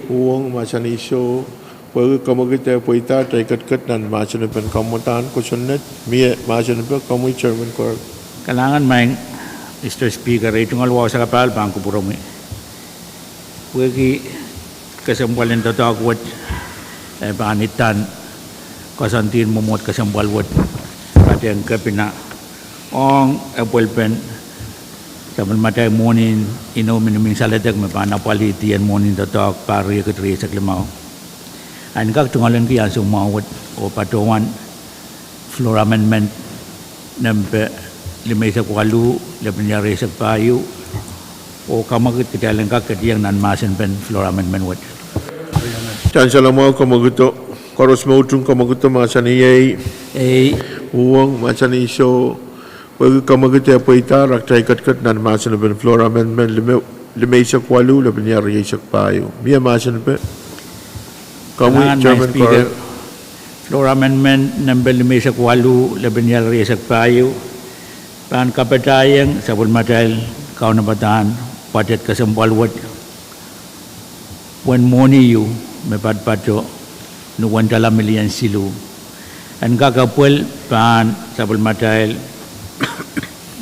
uang masa ni show pagi kamagutok paitar taikat dan masa ni pen kamutan ko sunnet mia masa ni pen kamu chairman ko. Kalangan may Mr. Speaker, itong alwaw sa kapal, pan kupura mo. Pwede kasambalin tatakwat panitan kasantin momot kasambalwat pati ang kapina ong apelpen saman matay monin inumin saladag mapanapali tiyan monin tatak pari katri sa klimaw an kak tungalan kiyan sumawat o patungan floor amendment nampe limay sa kwalu lepenyari sa payo o kamagit kitalan kak katiyang nanmasin pen floor amendment wat. Chancel mau kamagutok karos mautung kamagutok masa ni uang masa ni show pagi kamagutok paitar taikat dan masa ni pen floor amendment limay sa kwalu lepenyari sa payo mia masa ni pen kamu chairman ko. Floor amendment number 5 sa kwalu lebenyal riyasak payo pan kapatayang sabon matal kau nabatan padet kasambalwat when money you mepat pato no 1 million silu an kakapul pan sabon matal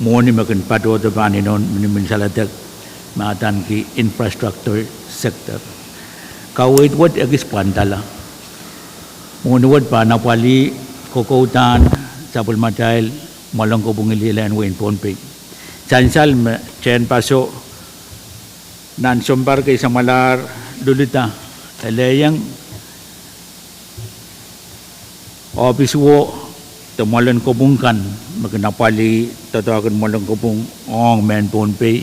money makan pato to pan inon minimin salatak matan ki infrastructure sector kawit wat agis pantala Munawad pa napali kokoutan sabul matal malong ko bungililan wen ponpe. Chansal chen paso nan sombar kay samalar dulita elayang office wo tamalan ko bungkan magnapali tatagan malong ko bung ong men ponpe.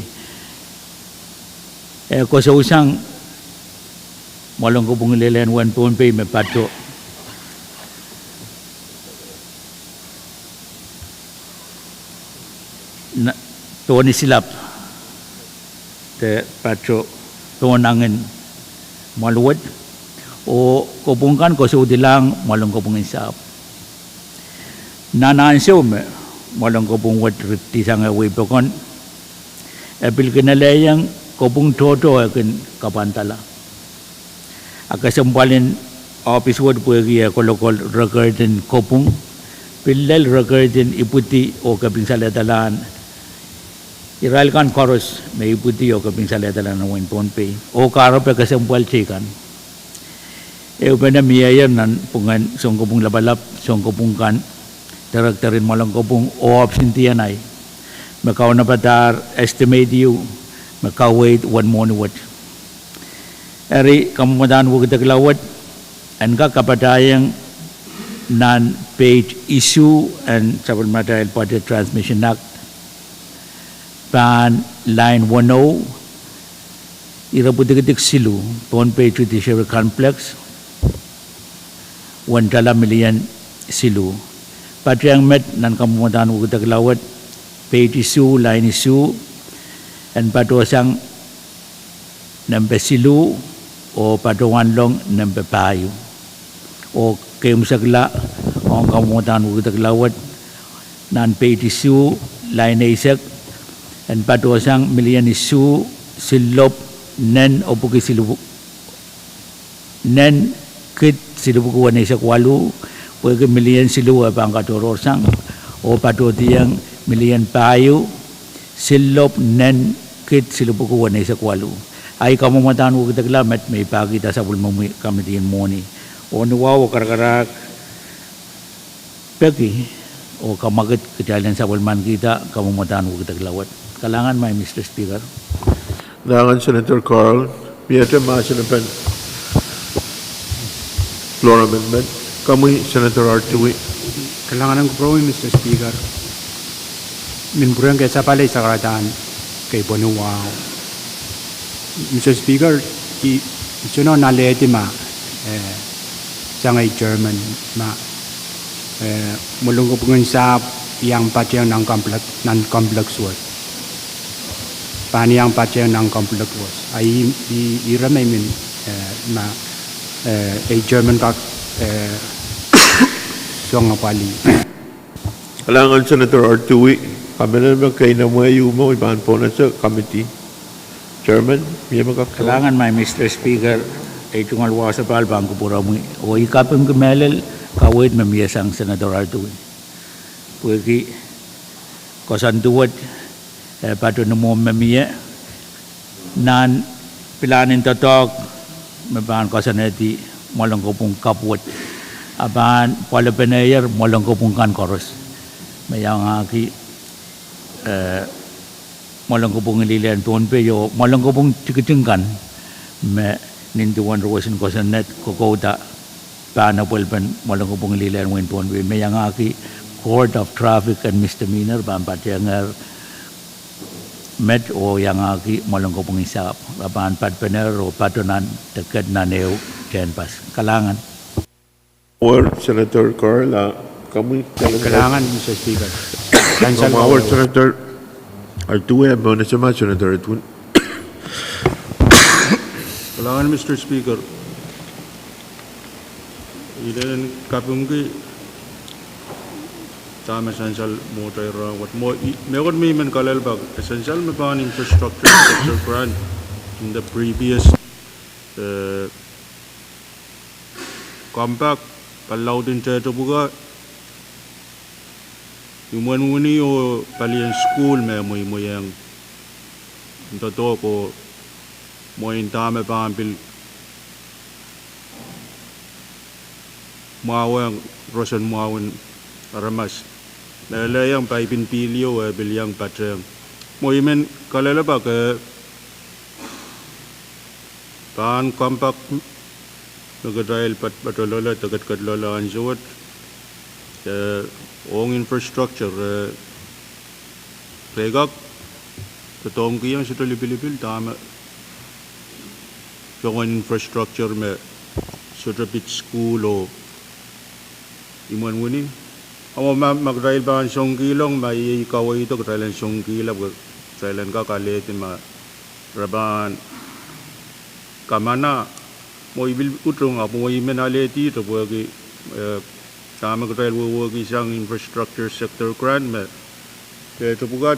Ko sa usang malong ko bungililan wen ponpe me pato Tony silap te patro tonangin maluwat o kopungkan ko sudilang malong kopungin sap nanansiyo me malong kopung wat riti sanga wipokon epil kinalayang kopung toto akin kapantala akasampalin office word puegi kolokol recordin kopung pillal recordin iputi o kaping salatalan iralkan koros may iputi o kaping salatalan ng win ponpe o karo pa kasampal chikan penamiyayam nan pungan songkopung labalap songkopung kan direktorin malang kopung o absentian ay makaw na patar estimate you makaw wait one more what eri kamudan wo gitaglawat an ka kapadayang non-paid issue and Supplemental Budget Transmission Act pan line 10 iraputik silu pon-pay judicial complex 1 million silu patriang met nan kamudan wo gitaglawat paid issue line issue and patosang nampe silu o patuan long nampe payu o kem sagla ang kamutan wo taglawat nan paid issue line isak and patosang million issue silop nen o puki silu nen kit silu ko na isak walu o ke million silu ang katoror sang o patotiyang million payu silop nen kit silu ko na isak walu ay kamumatan wo kitaglamet may pagita sa bulmong kamitin mo ni o nuwaw karakarak peki o kamagat kitalan sa bulman kita kamumatan wo kitaglawat kalangan may Mr. Speaker. Dangan Senator Carl, Pieter Masinapen, floor amendment. Kamuy Senator Artui. Kailangan ng kuprowi, Mr. Speaker. Minburang kaya sa palay sa karadaan kay Bonuwao. Mr. Speaker, ito na naleti ma sa ngay German ma mulong ko pong sa yang patyang ng complex word. Pani yang patyang ng complex word. Ay iramay min ma German kak siyang pali. Kalangan Senator Artui, kami na naman kayo na mo ibahan po na sa committee. Chairman, may magkakaroon. Kalangan may Mr. Speaker ay tungalwa sa palbang kupura mo o ikapang kumelel kawit mamiyasang Senador Artui. Pwede kasanduwat pato na mo mamiya nan pilanin tatok mabahan kasaneti malang kopong kapwat abahan palapenayer malang kopong kan koros mayang aki malang kopong ililan tuan pe yo malang kopong cikicingkan me nintuan ruwasin kasanet kokota pana pulpen malang kopong ililan wen tuan pe mayang aki Court of Traffic and Misdemeanor bampat yang met o yang aki malang kopong isap abahan patpener o patonan dekat naneu pas kalangan Or Senator Carl, kami Kailangan, Mr. Speaker. Our Senator Artui, bonus naman Senator Artui. Kailangan, Mr. Speaker, ilan kapungki tama essential motor what more meron may man kalalbag essential mapan infrastructure sector grant in the previous compact kalau din tayo buka yung muni o palian school may mo yang toto ko mo intame pampil mawang rosan mawon ramas nalayang paipin pilio bilyang patrang mo imen kalala ba ka pan compact nagadail patolola tagat kadlola anjot ong infrastructure pregak totong kiyang sa tolibilibil tama yung infrastructure me sutrapit school o iman wuni amo magdail ba ang siyong kilong may kaway ito katrailan siyong kilab katrailan ka kalitin ma Raban kamana mo ibil utrong apo mo imenaleti to wagi tama ko tayo wagi sang infrastructure sector grant me to pugat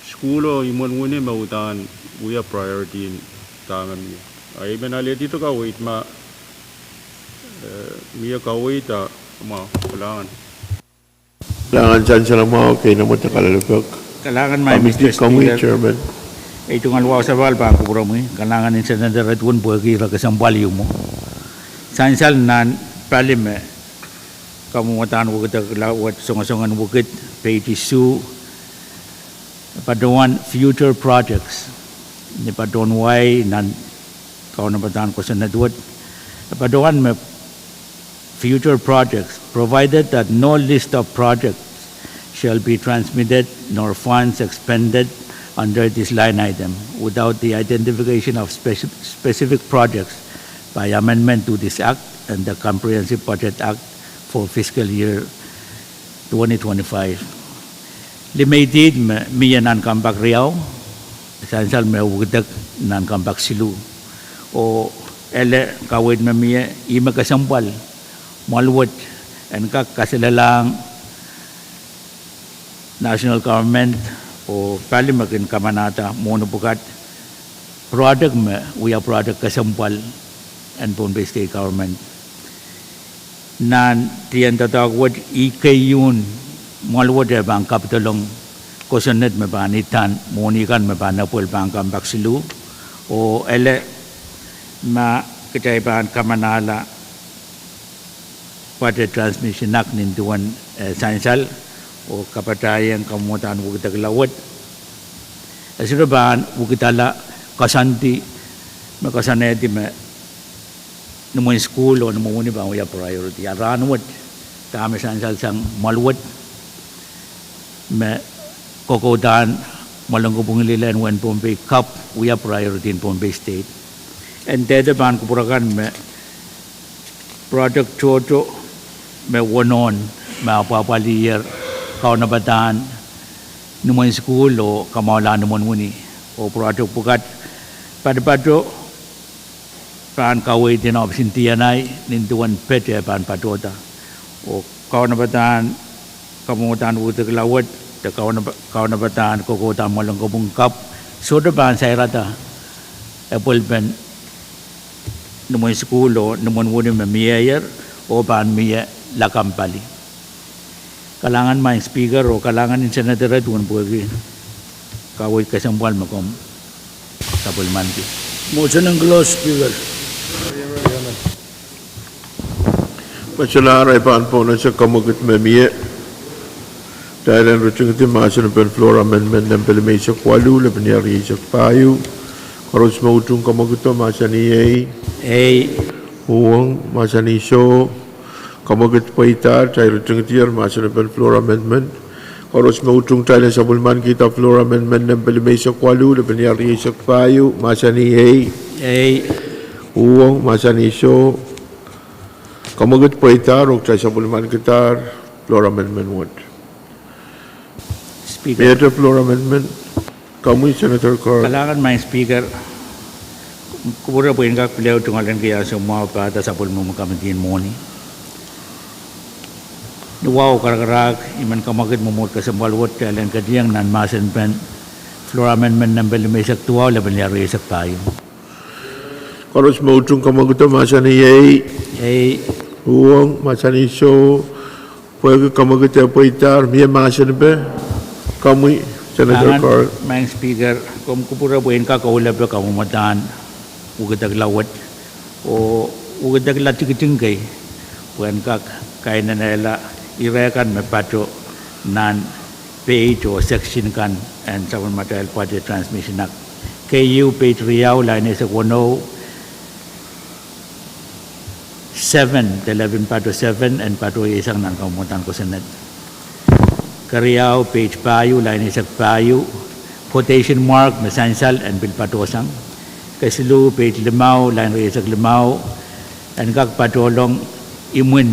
school imon ngune mautan we are priority in tangan mi ay menaleti to ka wait ma miya ka wait ma kailangan Kailangan Chancellor Mao kay naman nakalalagak. Kailangan may Committee Mr. Speaker. Chairman. Ito nga luwa sa bal pa ko mo kailangan din sa nadaratun po kira kasambali mo. Sansal nan palime kamumutan ko kita lawat songasongan bukit petisu paduan future projects ni padon way nan kauna batan ko sa nadwat paduan me future projects provided that no list of projects shall be transmitted nor funds expended under this line item without the identification of specific projects by amendment to this Act and the Comprehensive Budget Act for fiscal year 2025. Limited miya nan kambak riyaw, sansal may ugadag nan kambak silu. O ele kawid miya ima kasampal, malwat, and kasilalang national government o palimakin kamanata mono bukat product me we are product kasampal and Bombay State government nan tiyan tatawag ikayun malwat bang kapitalong kosonet me banitan monikan me banapol bang kambak silu o ele ma kacayban kamanala pada transmission nak nintuan sansal o kapatayan kamutan bukit lawat asiraban bukitala kasanti makasaneti me namo school o namo ni ba ya priority aranwat kami sansal sang malwat me kokodan malanggo bungilan when Bombay Cup we are priority in Bombay State and the ban kupurakan me project choto me wonon me apapali year kau nabatan numon school o kamala numon muni o project pukat pada pan kawai din obsintianai nintuan pete pan patota o kau nabatan kamutan utak lawat te kau nabatan kokotan malong kabungkap soda pan saya rata apple pen numon school o numon muni me mayor o pan miya lakampali kalangan may speaker o kalangan in senator tuan puagi kawai kasambal makom sabul manti Motion ng close, Speaker. Pasalara ipaan po na sa kamugot mamiye. Dahil ang rutsing iti masa ng floor amendment ng Pelimay sa Kualu, laban sa Payo, karos mautong kamugot masa ni Huwang, masa ni So, kamugot paitar, tayo rutsing iti masa ng floor amendment, karos mautong tayo sa bulman kita floor amendment ng Pelimay sa Kualu, laban sa Payo, masa ni Huwang, masa ni So, kamugot paitar, o tayo sa bulman kita floor amendment 1. speaker May floor amendment. Kamu Senator Carl. kalangan may speaker kubura po yung kakpilaw tungalan kaya sa mga pata sa pulmo magkamatiin mo ni nuwaw karakarag iman kamagid mumut ka sa balwot kailan ka diyang nan-masan pen floor amendment ng Pelimay sa tuwaw laban niya rin sa tayo Karos mautong kamaguta masa ni Huwang masa ni So. Pwede kamaguta po itar. Miya masa ni be. Kamu Senator Carl. may speaker kung kupura po yung kakaulap ka kamumatan ugadag lawat o ugadag latikitingkay puan kak kaya na nila irekan may pato nan page o section kan and sa material budget transmission act KU page riyaw line sa 107 11 pato 7 and pato isang nang kamutan ko sa net Kariyaw page payo line sa payo quotation mark masansal and bilpatosang Kasilu page limaw line sa limaw and kag patolong imun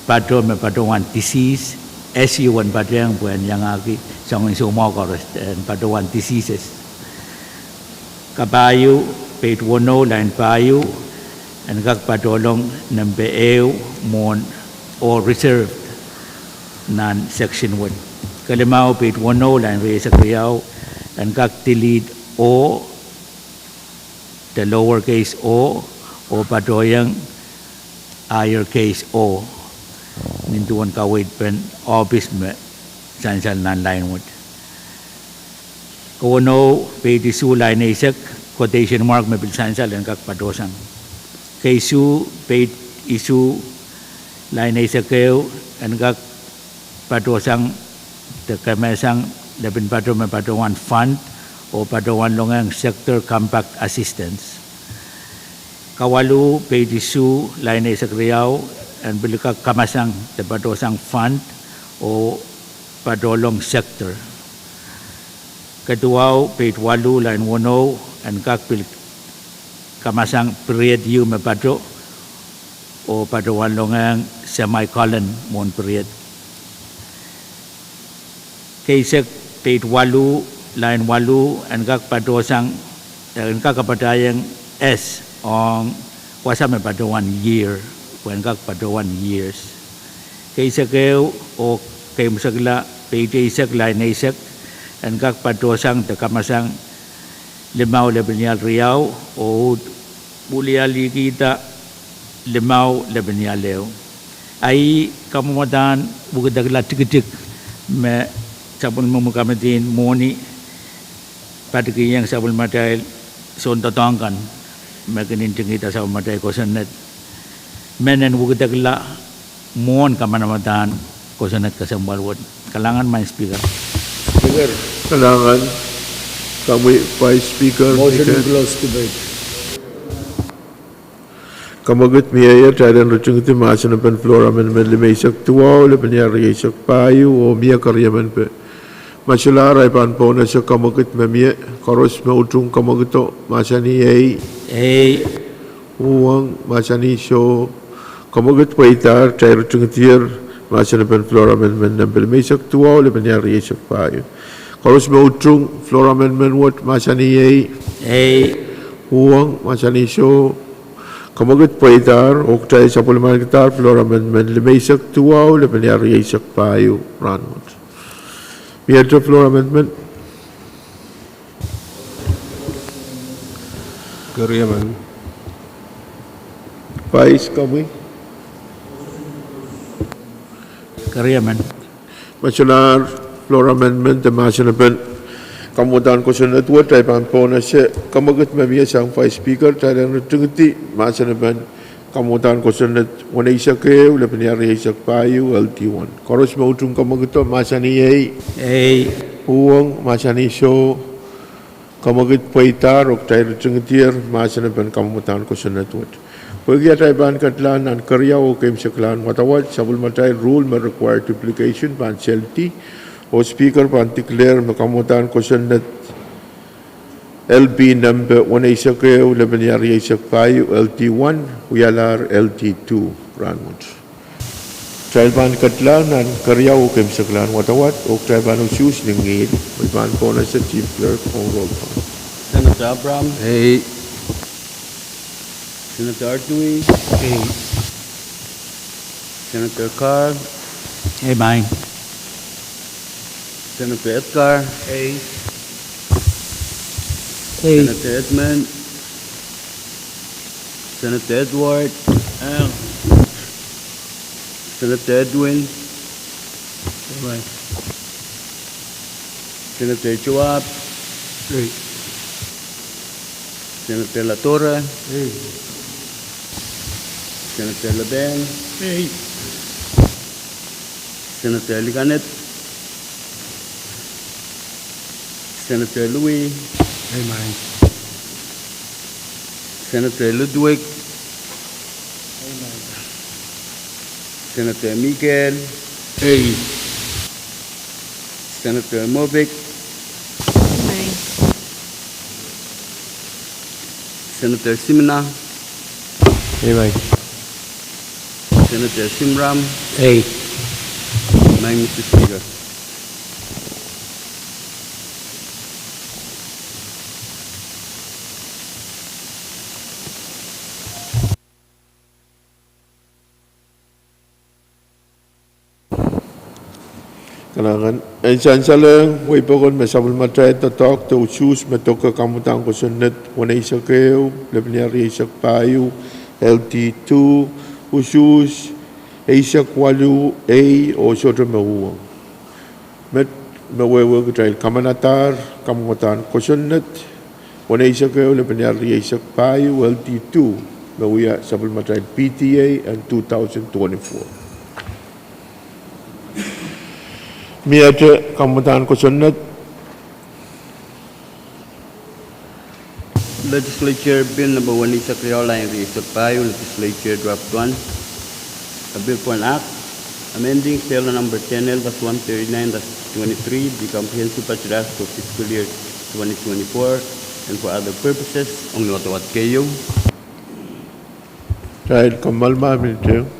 pato me patongan disease SU1 patong buwan yang aki sang sumaw ko and patongan diseases Kabayu, page 10, line payu, and kak padolong ng BEU, mon, or reserved, non-section 1. Kalimao, page 10, line Ray sa Kriyaw, and kak tilid o, the lowercase o padoyang higher case o, nintuan kawit pen office me, sansal non-line 1. Kuno, page 2, line isek, quotation mark me bilsansal and kak padosang. Kaisu, page isu, line isek and kak padosang, the kamesang, labin pado me padowan fund, o padowan longang sector compact assistance. Kawalu, page 2, line isek riyaw, and bilika kamasang, the padosang fund, o padolong sector. Keduaw, page 8, line 10, and kakpil kamasang period yu me padro o padowan longang semicolon mon period. Kaisek, page 8, line 8, and kak padosang and kakapatayang S on wasa me padowan year, when kak padowan years. Kaisek o kay musagla, page isek, line isek, and kak padosang te kamasang limau lebenyal riau o buliali kita limau lebenyal leo. Ai kamudan bugdagla tikitik me sabun mumukamatin moni padki yang sabun matai son tatangkan me kenin kita sabun matai kosanet menen bugdagla mon kamanamatan kosanet kasambalwon kalangan main speaker. Speaker. Kailangan kami Vice Speaker. Motion to close debate. Kamagut miya tadan rucung ti masan pen floor amendment lima isak tuwa le penyar isak payu o miya karyaman pe. Masalah pan pona sa kamagut miya karos me utung kamaguto masani ay uang masani so kamagut paitar tay rucung tier masan pen floor amendment lima isak tuwa le penyar isak payu. Karos me utung floor amendment what masani ay uang masani so kamagut paitar oktay sa pulman gitar floor amendment lima isak tuwa le penyar isak payu ranmut. Miya to floor amendment. Karyaman. Vice kami. Karyaman. Masalah floor amendment the masan pen kamudan ko sunod wo tay pan pona siya kamagut miya sang Vice Speaker tadan rucung ti masan pen kamudan ko sunod wana isak kayo le penyar isak payu LT1. Karos me utung kamaguto masani ay uang masani so kamagut paitar oktay rucung tier masan pen kamudan ko sunod wo. Pagi atay ban katlan an karya o kem saklan matawat sabul matay rule may require duplication pan CLT o speaker pan declare makamutan ko sunod LB number 1 isak kayo laban yari isak payo LT1 uyalar LT2 ranmut. Trial ban katlan an karya o kem saklan matawat o trial ban usus lingid ban po na sa chief clerk o roll call. Senator Abram, Ay. Senator Artui, Senator Carr, Hey, mine. Senator Edgar, Senator Edmund, Senator Edward, Senator Edwin, Senator Chuap, Senator La Torre, Senator Laben, Senator Liganet, Senator Louis, Senator Ludwig, Senator Miguel, Senator Movic, Senator Simna, Senator Simram, Mr. Speaker. Kanangan ay chansalang way pokon may sabul matay tatok to choose matoka kamutang ko sunnet wana isa kayo lebnyari isa payo LT2 usus isa kwalu A o sotra mahuwang met mawewe ko trail kamanatar kamutan ko sunnet wana isa kayo lebnyari isa payo LT2 mawiya sabul matay PTA and 2024 Miate kamutan ko sunod. Legislature Bill number 1 is a line Reisa Payo, Legislature Draft 1, a bill for an act, amending Sale number 10L-139-23, the Comprehensive Budget Act for fiscal year 2024, and for other purposes, only what kayo. Dahil kamalma minute.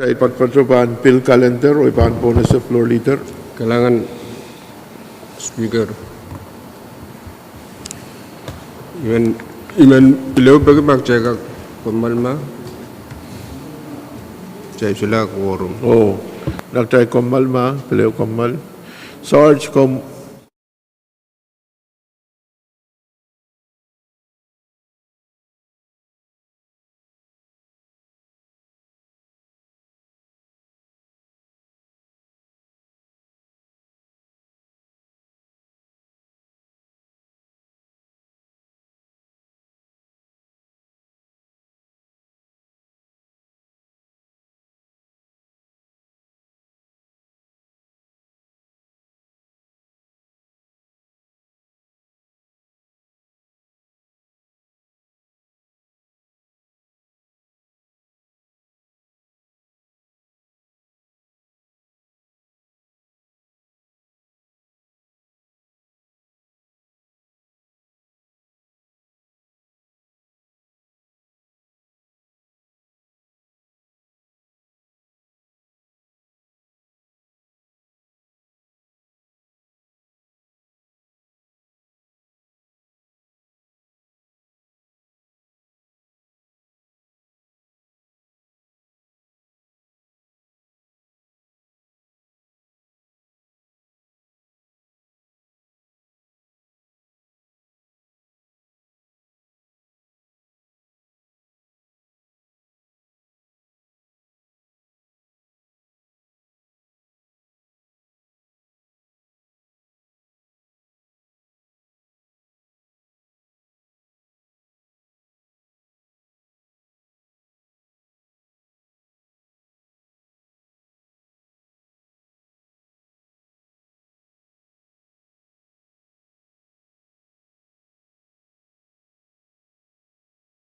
Sa ipagpatrubahan bill calendar o ibahan po na sa floor leader. Kailangan speaker. Iman pilaw bagi mag-check kumalma. Chay sila quorum. Oh, nagtay komal ma, pilaw komal. Sarge kom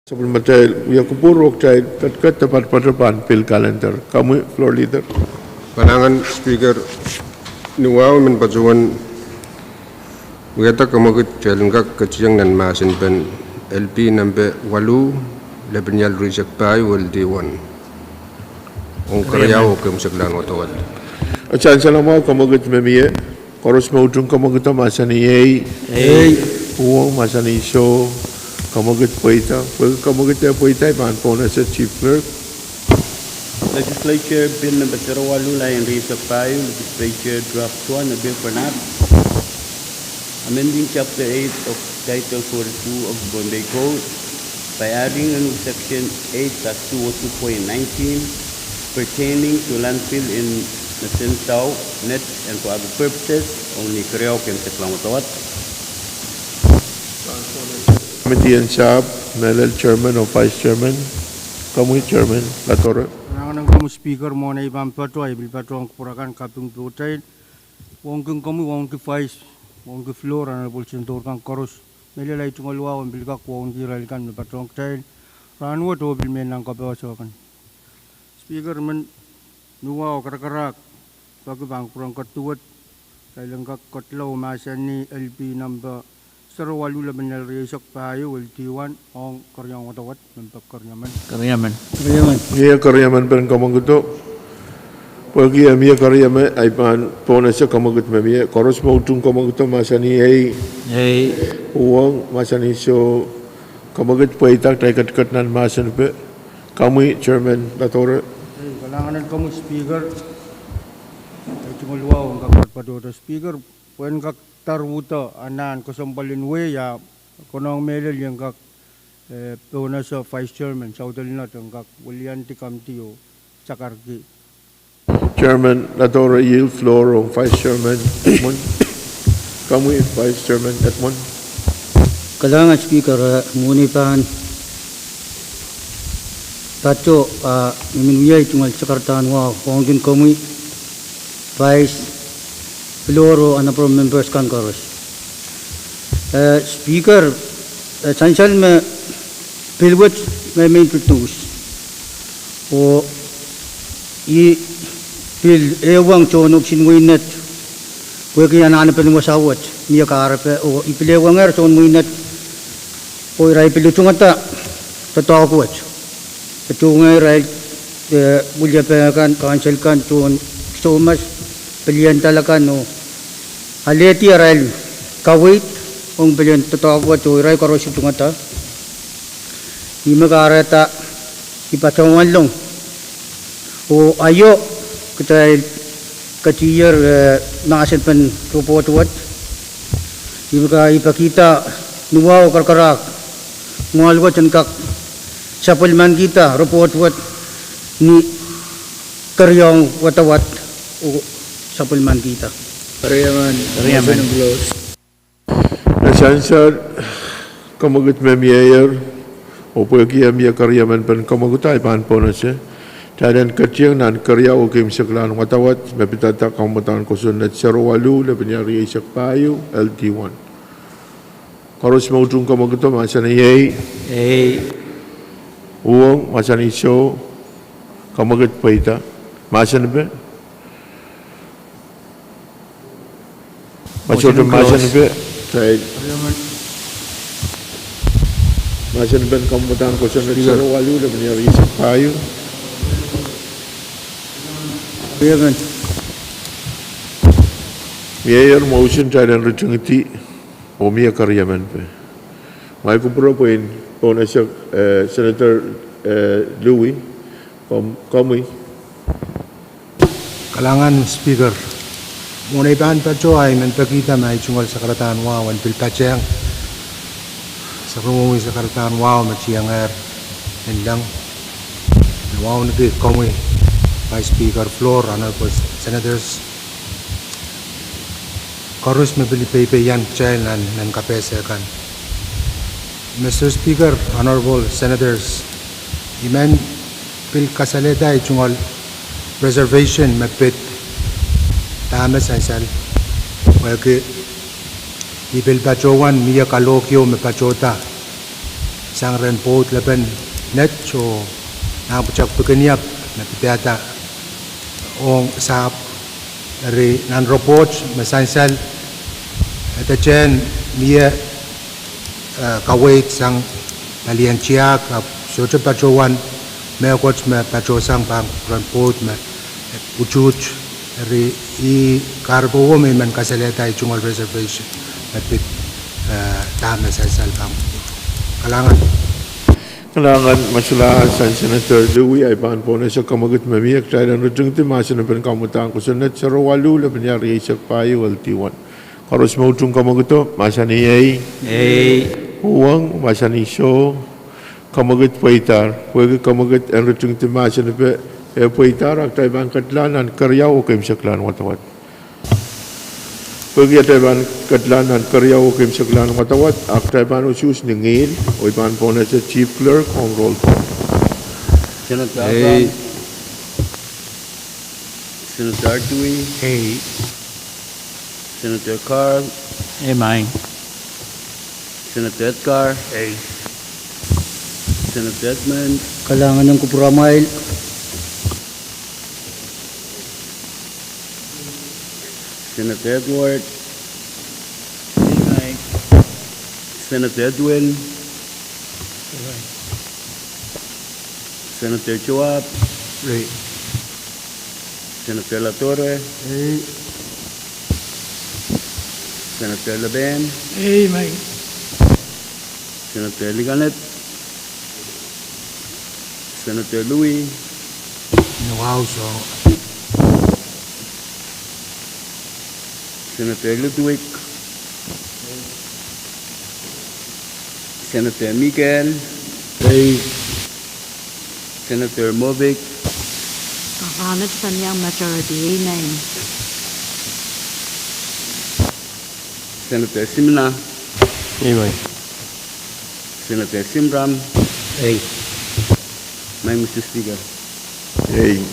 sebelum matay ya kupurok chay kat tapat patrubahan bill calendar. Kamu floor leader. Kailangan speaker nuwaw min pajuan weta kamagit jalengkak keciyang nan masin pen LP nambe walu lebenyal rijak pai wal D1 ong karyaw kemusaklan watawat. Achan salamaw kamagit memiye. Koros maudung kamagit masani uang masani show. Kamagit poita. Kamagit poita ibahan po na sa chief clerk. Legislature Bill number 08 line Reisa Payo, Legislature Draft 1, a bill for an act, amending Chapter 8 of Title 42 of Bombay Code by adding a new Section 8-202.19 pertaining to landfill in Nasentao, net, and for other purposes, only Korea can sa Klamotawat. Committee and SAP, Melel Chairman or Vice Chairman. Kamu Chairman, Latore. Rangan kamu speaker mo na ibang pato ay bilpato ang purakan kapung tutay. Wong kung kamu wong ki vice, wong ki floor ang bulsintor kang koros. Melelay tungalwa ang bilkak wong di ralikan na patong tayo. Ranwa to bilmen ng kapawasokan. Speaker man nuwa o karakarak. Pagkabang purang katuwat. Kailang kakotlaw masa ni LP number Sarawalu laban na reisok payo LT1 ang karyang watawat mempagkaryaman. Karyaman. Iya karyaman pen kamanguto. Pagi amia karyaman ay pan ponasa kamangut mamia. Koros mautung kamanguto masa ni ay uang masa ni so kamangut paitak taikat nan masa ni pe. Kami Chairman Latore. Kalanganan kamu speaker. Ay tumulwa ang kapat padoto speaker. Puen kak tarwuta anan kasambalin we ya konong melel yang kak puna sa Vice Chairman sa udal na ang kak Willianti Kamtiyo Sakarki. Chairman Latore yield floor on Vice Chairman Edmund. Kami Vice Chairman Edmund. Kalangan speaker muni pan tacho minuyay tungal sakartaan wa kongin kami Vice Floro and upper members kan karos. Speaker, sansal me pilwat me main tutus. O I pil ewang chonok sinwinat. Wagi anak pelung wasawat niya kaarape o ipilewang chon winat. O irai pilutungata tatakwat. Tungay rai bulya kan kansel kan chon so mas pilihan talaga no aleti aral kawit ong pilihan tatawa to iray karos ito nga ta imagarata ipatawan long o ayo kita kaciyar nakasin pan rupotwat ipakita nuwaw karkarak mualwat ang kak sapulman kita rupotwat ni karyong watawat o sapulman kita. Karyaman. Nasansad kamagut memiayer o pagi amia karyaman pen kamagutai pan ponase. Tadan kecil nan karya o kim seklan watawat mepitata kamutan kosunat Sarawalu leban yari isak payu LT1. Koros mautung kamaguto masana yei. Uang masana iso kamagut paita masana be. Macam macam ni be, saya macam ni ben kamutan kosan di Sarawalu dan menyari payu. Mayor motion dan rejungti, omia karyaman be. Mai kupro poin ponasyak Senator Louis, kami. Kalangan speaker. Munay pan pacho ay menpakita may chungal sa karatan wow ang pilpacheng sa rumumi sa karatan wow machiyang lang wow nagay kami Vice Speaker Floor honorable senators Karus mabili pepe yan chair nan kapese kan Mr. Speaker honorable senators imen pil kasaleta ay chungal reservation mapit tama sansal wagi ibil pachowan miya kalokyo me pachota sang renpot laban net so napuchak paganyap na pitata ong sa ri nan reports masansal at chen miya kawait sang alian chiak so pachowan me coach me pachosang pang renpot me uchuch ri I karbo may man kasaleta ichungal reservation napit tama sa salbang kalangan masulahan sa Senator Louis ay paan po na sa kamagut mamiyak tayo ng rujung timasin ng penkamutan ko sa net Sarawalu laban yari isak payo LT1 karos mautong kamaguto masa ni uang masa ni so kamagut paitar wagi kamagut ang rujung timasin ng paitar ak tayo bang katlanan karyaw o kaim saklan watawat Pagi Taiwan Katlan and Karyao Kim Saklan Watawat, Ak Taiwan Usus Ningil, Oipan Pona sa Chief Clerk, on roll call. Senator Hey. Abram. Senator Artui. Hey, Senator Carl. hey, Mike. Senator Edgar. Senator Edmund. Kalangan ng Kupuramail. Senator Edward. Senator Edwin. Senator Chuap. Senator Latorre. Senator Laben. Hey, Mike. Senator Liganet. Senator Louis. Wow, so Senator Ludwig. Senator Miguel. Senator Movic. Kakanat sa niyang majority. Amen. Senator Simna. Senator Simram. Mr. Speaker. Hey.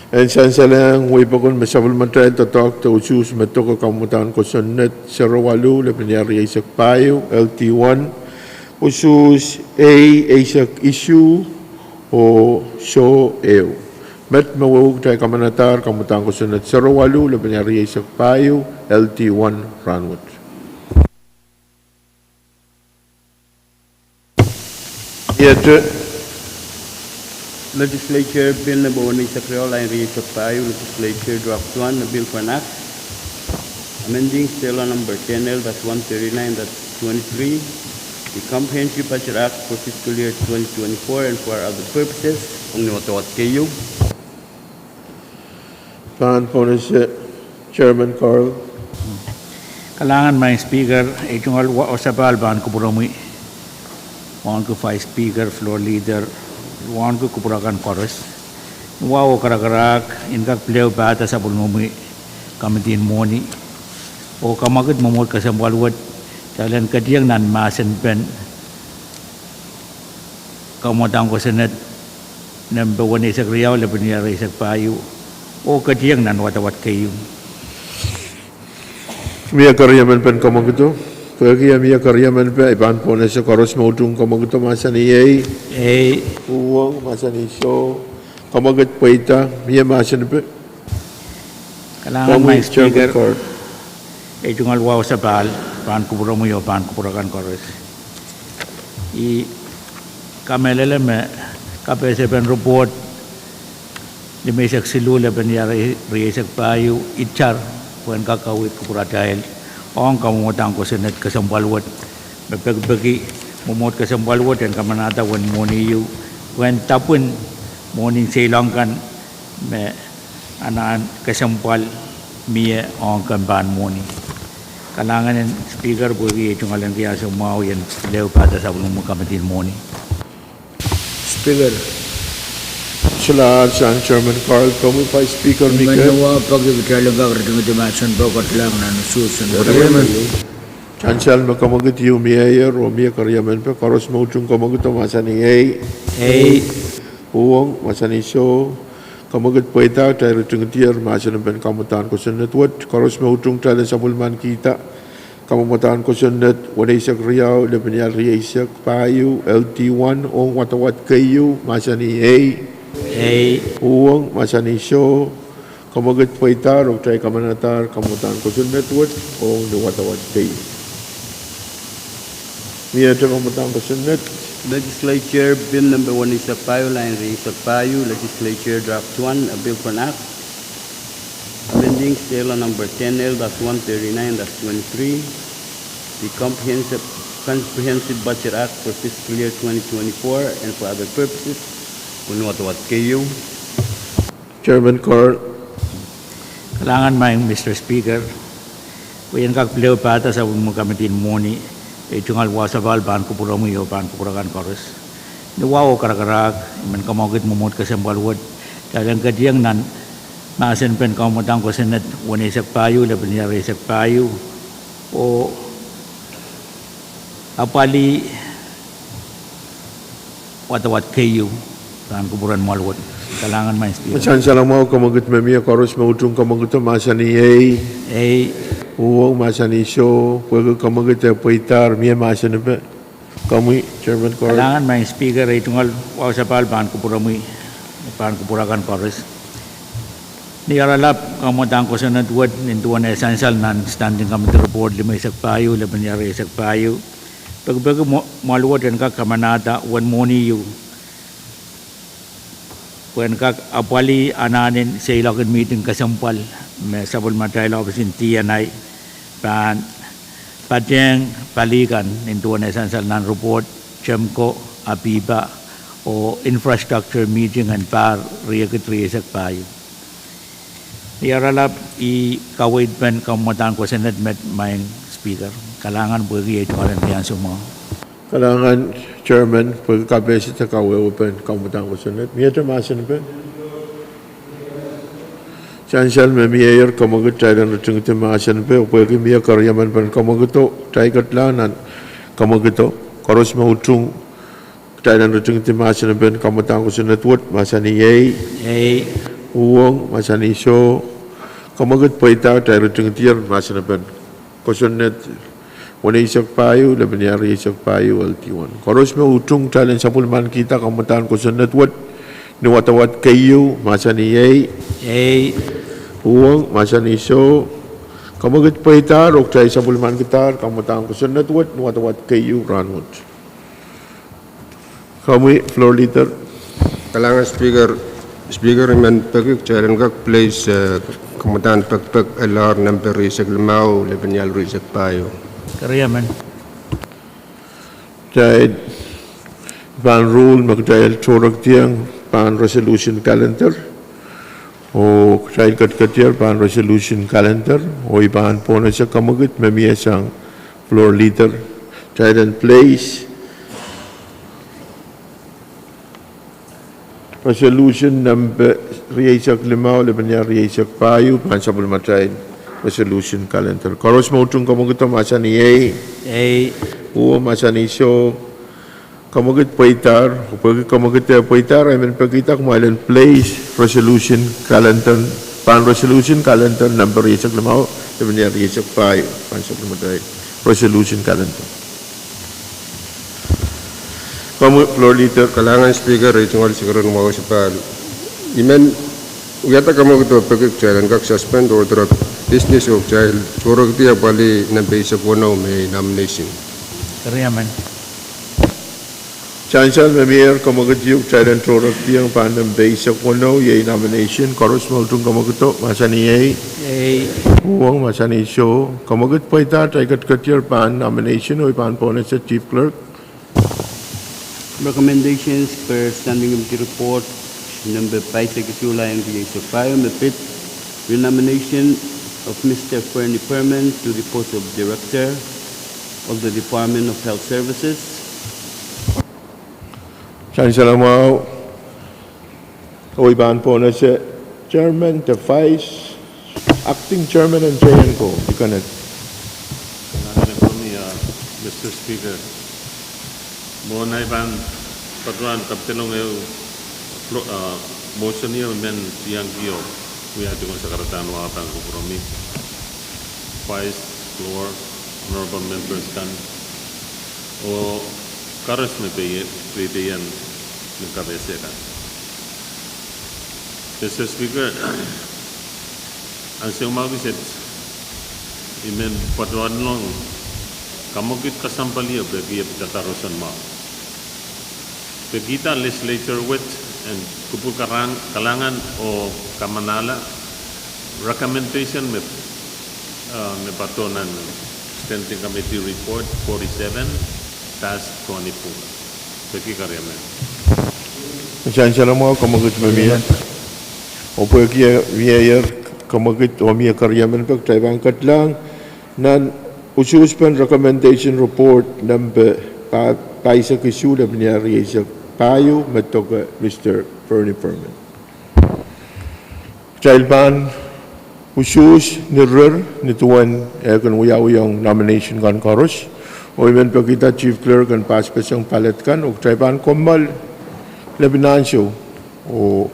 En sansalang wipakon masabal matay tatak to usus matoko kamutan ko sunnet sarawalu le penyari isak payo LT1 usus isak issue o show eu met mawag tayo kamanatar kamutan ko sunnet sarawalu le penyari isak payo LT1 Ranwood. Yet Legislature Bill number 1 sa Creole line read sa payo. Legislature Draft 1 na Bill for an Act. Amending Stella number 10L-139-23. The Comprehensive Budget Act for fiscal year 2024 and for other purposes. Kung niwatawat kayo. Pan po na si Chairman Carl. Kalangan may speaker, itong osapal ban ko purami. Wan ko five speaker, floor leader, wan ko kupurakan chorus. Wow karak-karak, inkak pleo bata sa pulmumi, kamitin moni. O kamagad mamot ka sa walwat, talan kadiyang nan masen pen. Kamotang ko sa net, number 1 isak riyaw, laban niya isak payo. O kadiyang nan watawat kayo. Mia karyaman pen kamang ito. Pagi mia karyaman pen ipan po na sa koros mautong kamang ito masa ni Eh, uwang masa ni show kamagat po ita mia masa ni pen. kalangan may speaker, Carl. itong alwaw sa bal, pan kubura mo yo, pan kuburakan chorus. I kamelele me, kapese pen report, limesak silula pen yara riyesak payo, itchar, puan kakawit kubura dahil, ong kamumutang ko sinet kasambalwat, bagi mumut kasambalwat dan kamanata wan moni yu, when tapun morning silangkan me anaan kasambal mia ong kamban moni. Kalangan ng speaker bagi itong alang kaya sa mau yan leo pada sa bulong kamatin moni. Speaker. Salamat sa Chairman Carl. Kamu pa Speaker Miguel. Manawa pag-ibigalaga kardang itimasan po katlang na nususan. Chancel makamagat yung mayor o mia karyaman pa koros mautong kamagat o masa ni Eh, uwang masa ni show kamagat po ita tayo tingtier masa ng pen kamutan ko sa netwat koros mautong tayo sa bulman kita kamutan ko sa net wala isak riyaw lebenyal riya isak payo LT1 o watawat kayo masa ni uwang masa ni show kamagat po ita o tayo kamanatar kamutan ko sa netwat o watawat kayo. Mia tayo kamutan ko sa net. Legislature Bill number 1 is a payo line raised sa payo. Legislature Draft 1 a Bill for an Act. Amending Stella number 10L-139-23. The Comprehensive Budget Act for fiscal year 2024 and for other purposes. Kung watawat kayo. Chairman Carl. Kailangan may Mr. Speaker, kuyan kag pleo pata sa mga kamitin moni, tungal wasabal ban kupuramu yo ban kupurakan korus. Nuwaw karakarak, man kamagit mumut kasambalwad, talang kadiyang nan, maasin pen kamutang ko senat, wanisak payo, laban niya resak payo, o apali watawat kayo, ban kupuran malwad. Kailangan may Speaker. Masansala mo kamagut memia koros mautung kamagut masani uwang masani show pwede kamagut poitar mia masani pe kami Chairman Koros. Kailangan may Speaker ay tunggal wasapal ban kupuramu ban kupurakan korus. Niaralap kamutang ko sa natwad nintuan essential nan standing committee report lima isak payo laban niya isak payo. Pag maluwad yan ka kamanata wan moni yu. Kung kag apali ananin sa ilakan meeting kasampal, may sabol matay lawasin TNI, pan patyeng palikan, nintuan na sansal ng report, Chemco, Apiba, o infrastructure meeting and par riyakit riyasak payo. Iaralap i-kawid pen kamutang ko Senate met may Speaker. Kailangan po ito kalantiyan sumo. Kailangan Chairman pwede kabesit sa open kamutang ko sunod mia masani pe Chansal me mayor kamagut tayran rutung masani pe pwede mia karyaman pen kamaguto taygat lanan kamaguto koros mautung tayran rutung masani pe kamutang ko sunod wot masani uwang masani show kamagut poita tayran rutung tiar masani pe kosunnet wana isak payo, laban niya isak payo, LT1. Koros mo utung challenge sa pulman kita, kamutaan ko sa netwat, niwatawat kayo, masa ni uwang, masa ni so, kamagat pa itar, o chay sa pulman kita, kamutaan ko sa netwat, niwatawat kayo, ranwat. Kami, floor leader. Kailangan Speaker man pagik charan kag place kamutaan pagpag LR number risak limau lebenyal risak payo. Kariyaman. Dahil ban rule magdahil chorak tiyang ban resolution calendar o dahil kat-katiyar ban resolution calendar o ibahan po na siya kamagit mamiya siyang floor leader dahil in place resolution number riyasak limaw libanyan riyasak payo ban sabul matay resolution calendar. Koros mautung kamagut masa ni uwa masa ni so kamagut poitar pag kamagut poitar I mean pagkita kumalan place resolution calendar pan resolution calendar number isak lamaw libanyan isak payo pan sabul matay resolution calendar. Kamu floor leader. Kailangan Speaker itungal siguro ng mga sipal. Imen uyata kamagut pagik charan kag suspend order of business of child chorog dia bali na base of one may nomination. Kariyaman. Chancel Mayor kamagut yung child chorog tiyang pandang base of one yay nomination koros mautung kamaguto masa ni uwang masa ni show kamagut po ita taygat katir pan nomination o ipan po na sa chief clerk. Recommendations per standing committee report number 5 Secretary and Vice Fire Mepit renomination of Mr. Fernie Perman to the post of Director of the Department of Health Services. Chancel mo o ipan po na sa Chairman, the Vice, Acting Chairman and JNCO. Ikanet. Mr. Speaker, mo na iban patuan kapitelong motion niya men siyang kiyo kuya tungo sa karatan wakapang kupromi vice floor honorable members kan o karos me peyan ng kabese kan. Mr. Speaker, ang siyang mabisit imen patuan long kamugit kasampaliya bagi datarosan ma. Pagkita legislature with and kupul kalangan o kamanala recommendation me patonan standing committee report 47 task 24. Pagki karyaman. Chancel mo kamagut mamiya o pagki mayor kamagit wamia karyaman pag traibang katlang nan usus pen recommendation report number paisa kisu da benyari sa payu metoka Mr. Fernie Furman. Trailban usus nirer nituan akan uyang nomination kan koros o imen pagkita chief clerk kan pas pesang palet kan o trailban komal lebinansyo o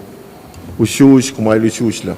usus kumail usus la.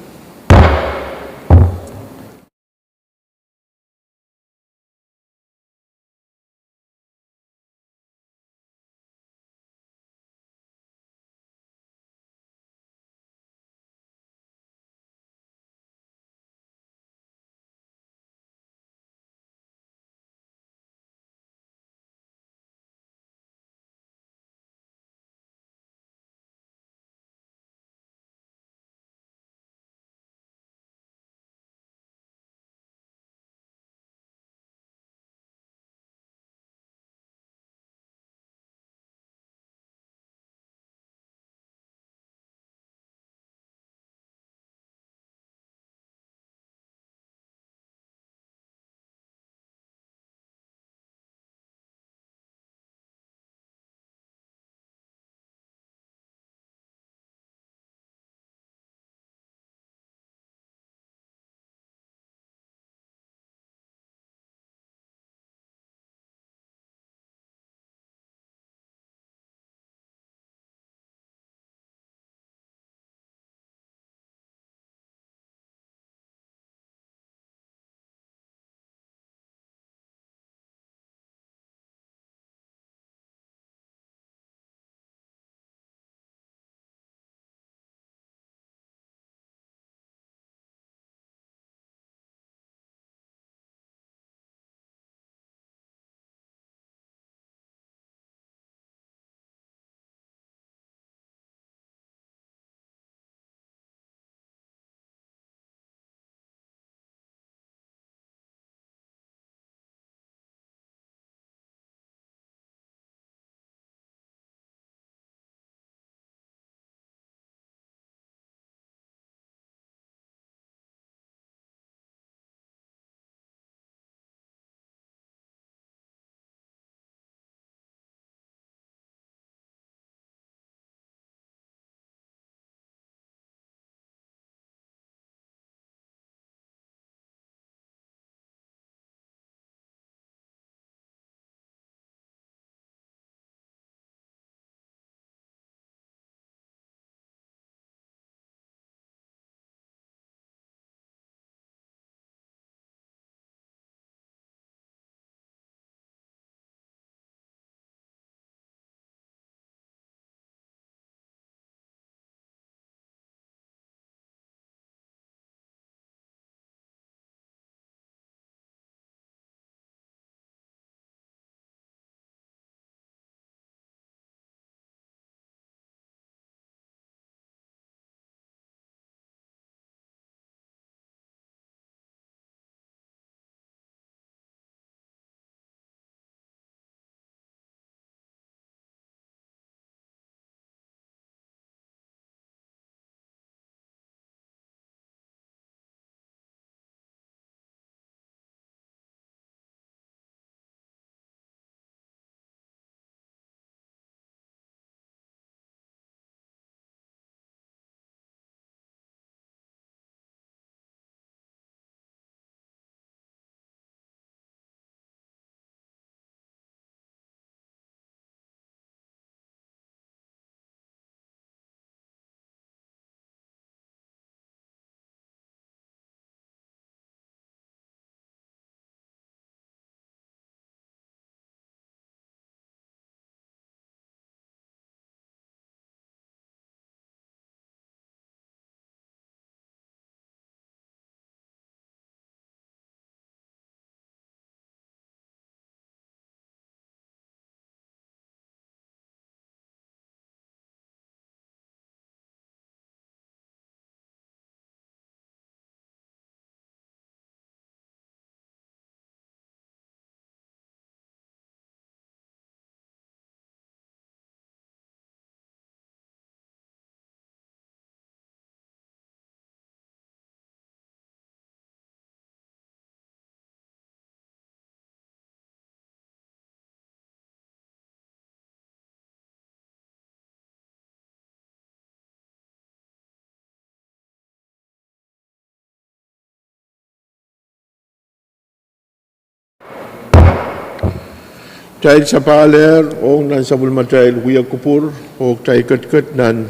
Trail Sapaler, Ong Nan Sabul Matrail, Huya Kupur, O Trail Kat Nan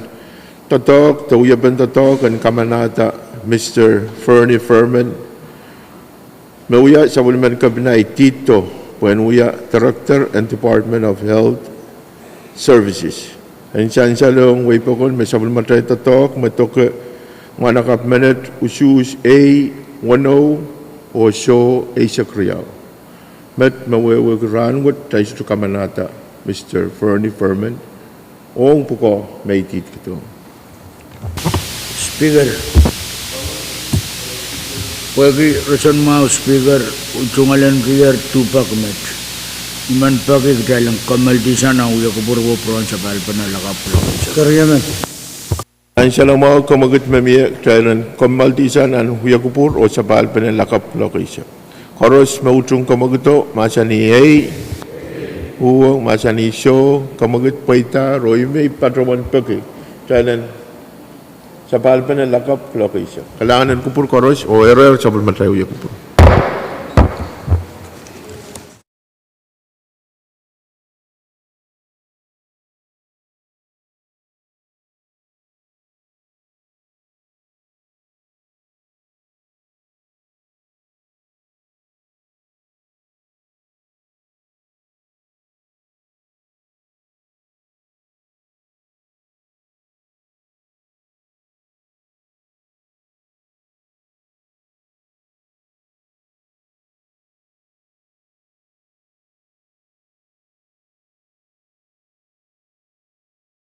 Totok, Tawya Ben Totok, and Kamanata, Mr. Fernie Furman. Mawya Sabul Man Kabinay Tito, when we are Director and Department of Health Services. And Chansalong, Waypokon, Mesabul Matray Totok, Matoka, Manakap Menet, Usus A10, or Show Asia Kriyaw. Met Mawe Ranwood, Tais to Kamanata, Mr. Fernie Furman, Ong Puko, Maitit Kito. Speaker, pagi rason mau speaker ucungalan kiyar tupak met. Iman pagi dalam kamal di sana uya kupurwo peron sapal penalakap pulau. Karyaman. Ansala mau kamagut memia kailan kamal di sana Huya Kupur o Sapal penalakap lokasi. Koros mautung kamaguto masani hey uang masani show kamagut paita roime patroman pagi kailan Sapal penalakap lokasi. Kalangan Kupur koros o error Sapal Matray Huya Kupur.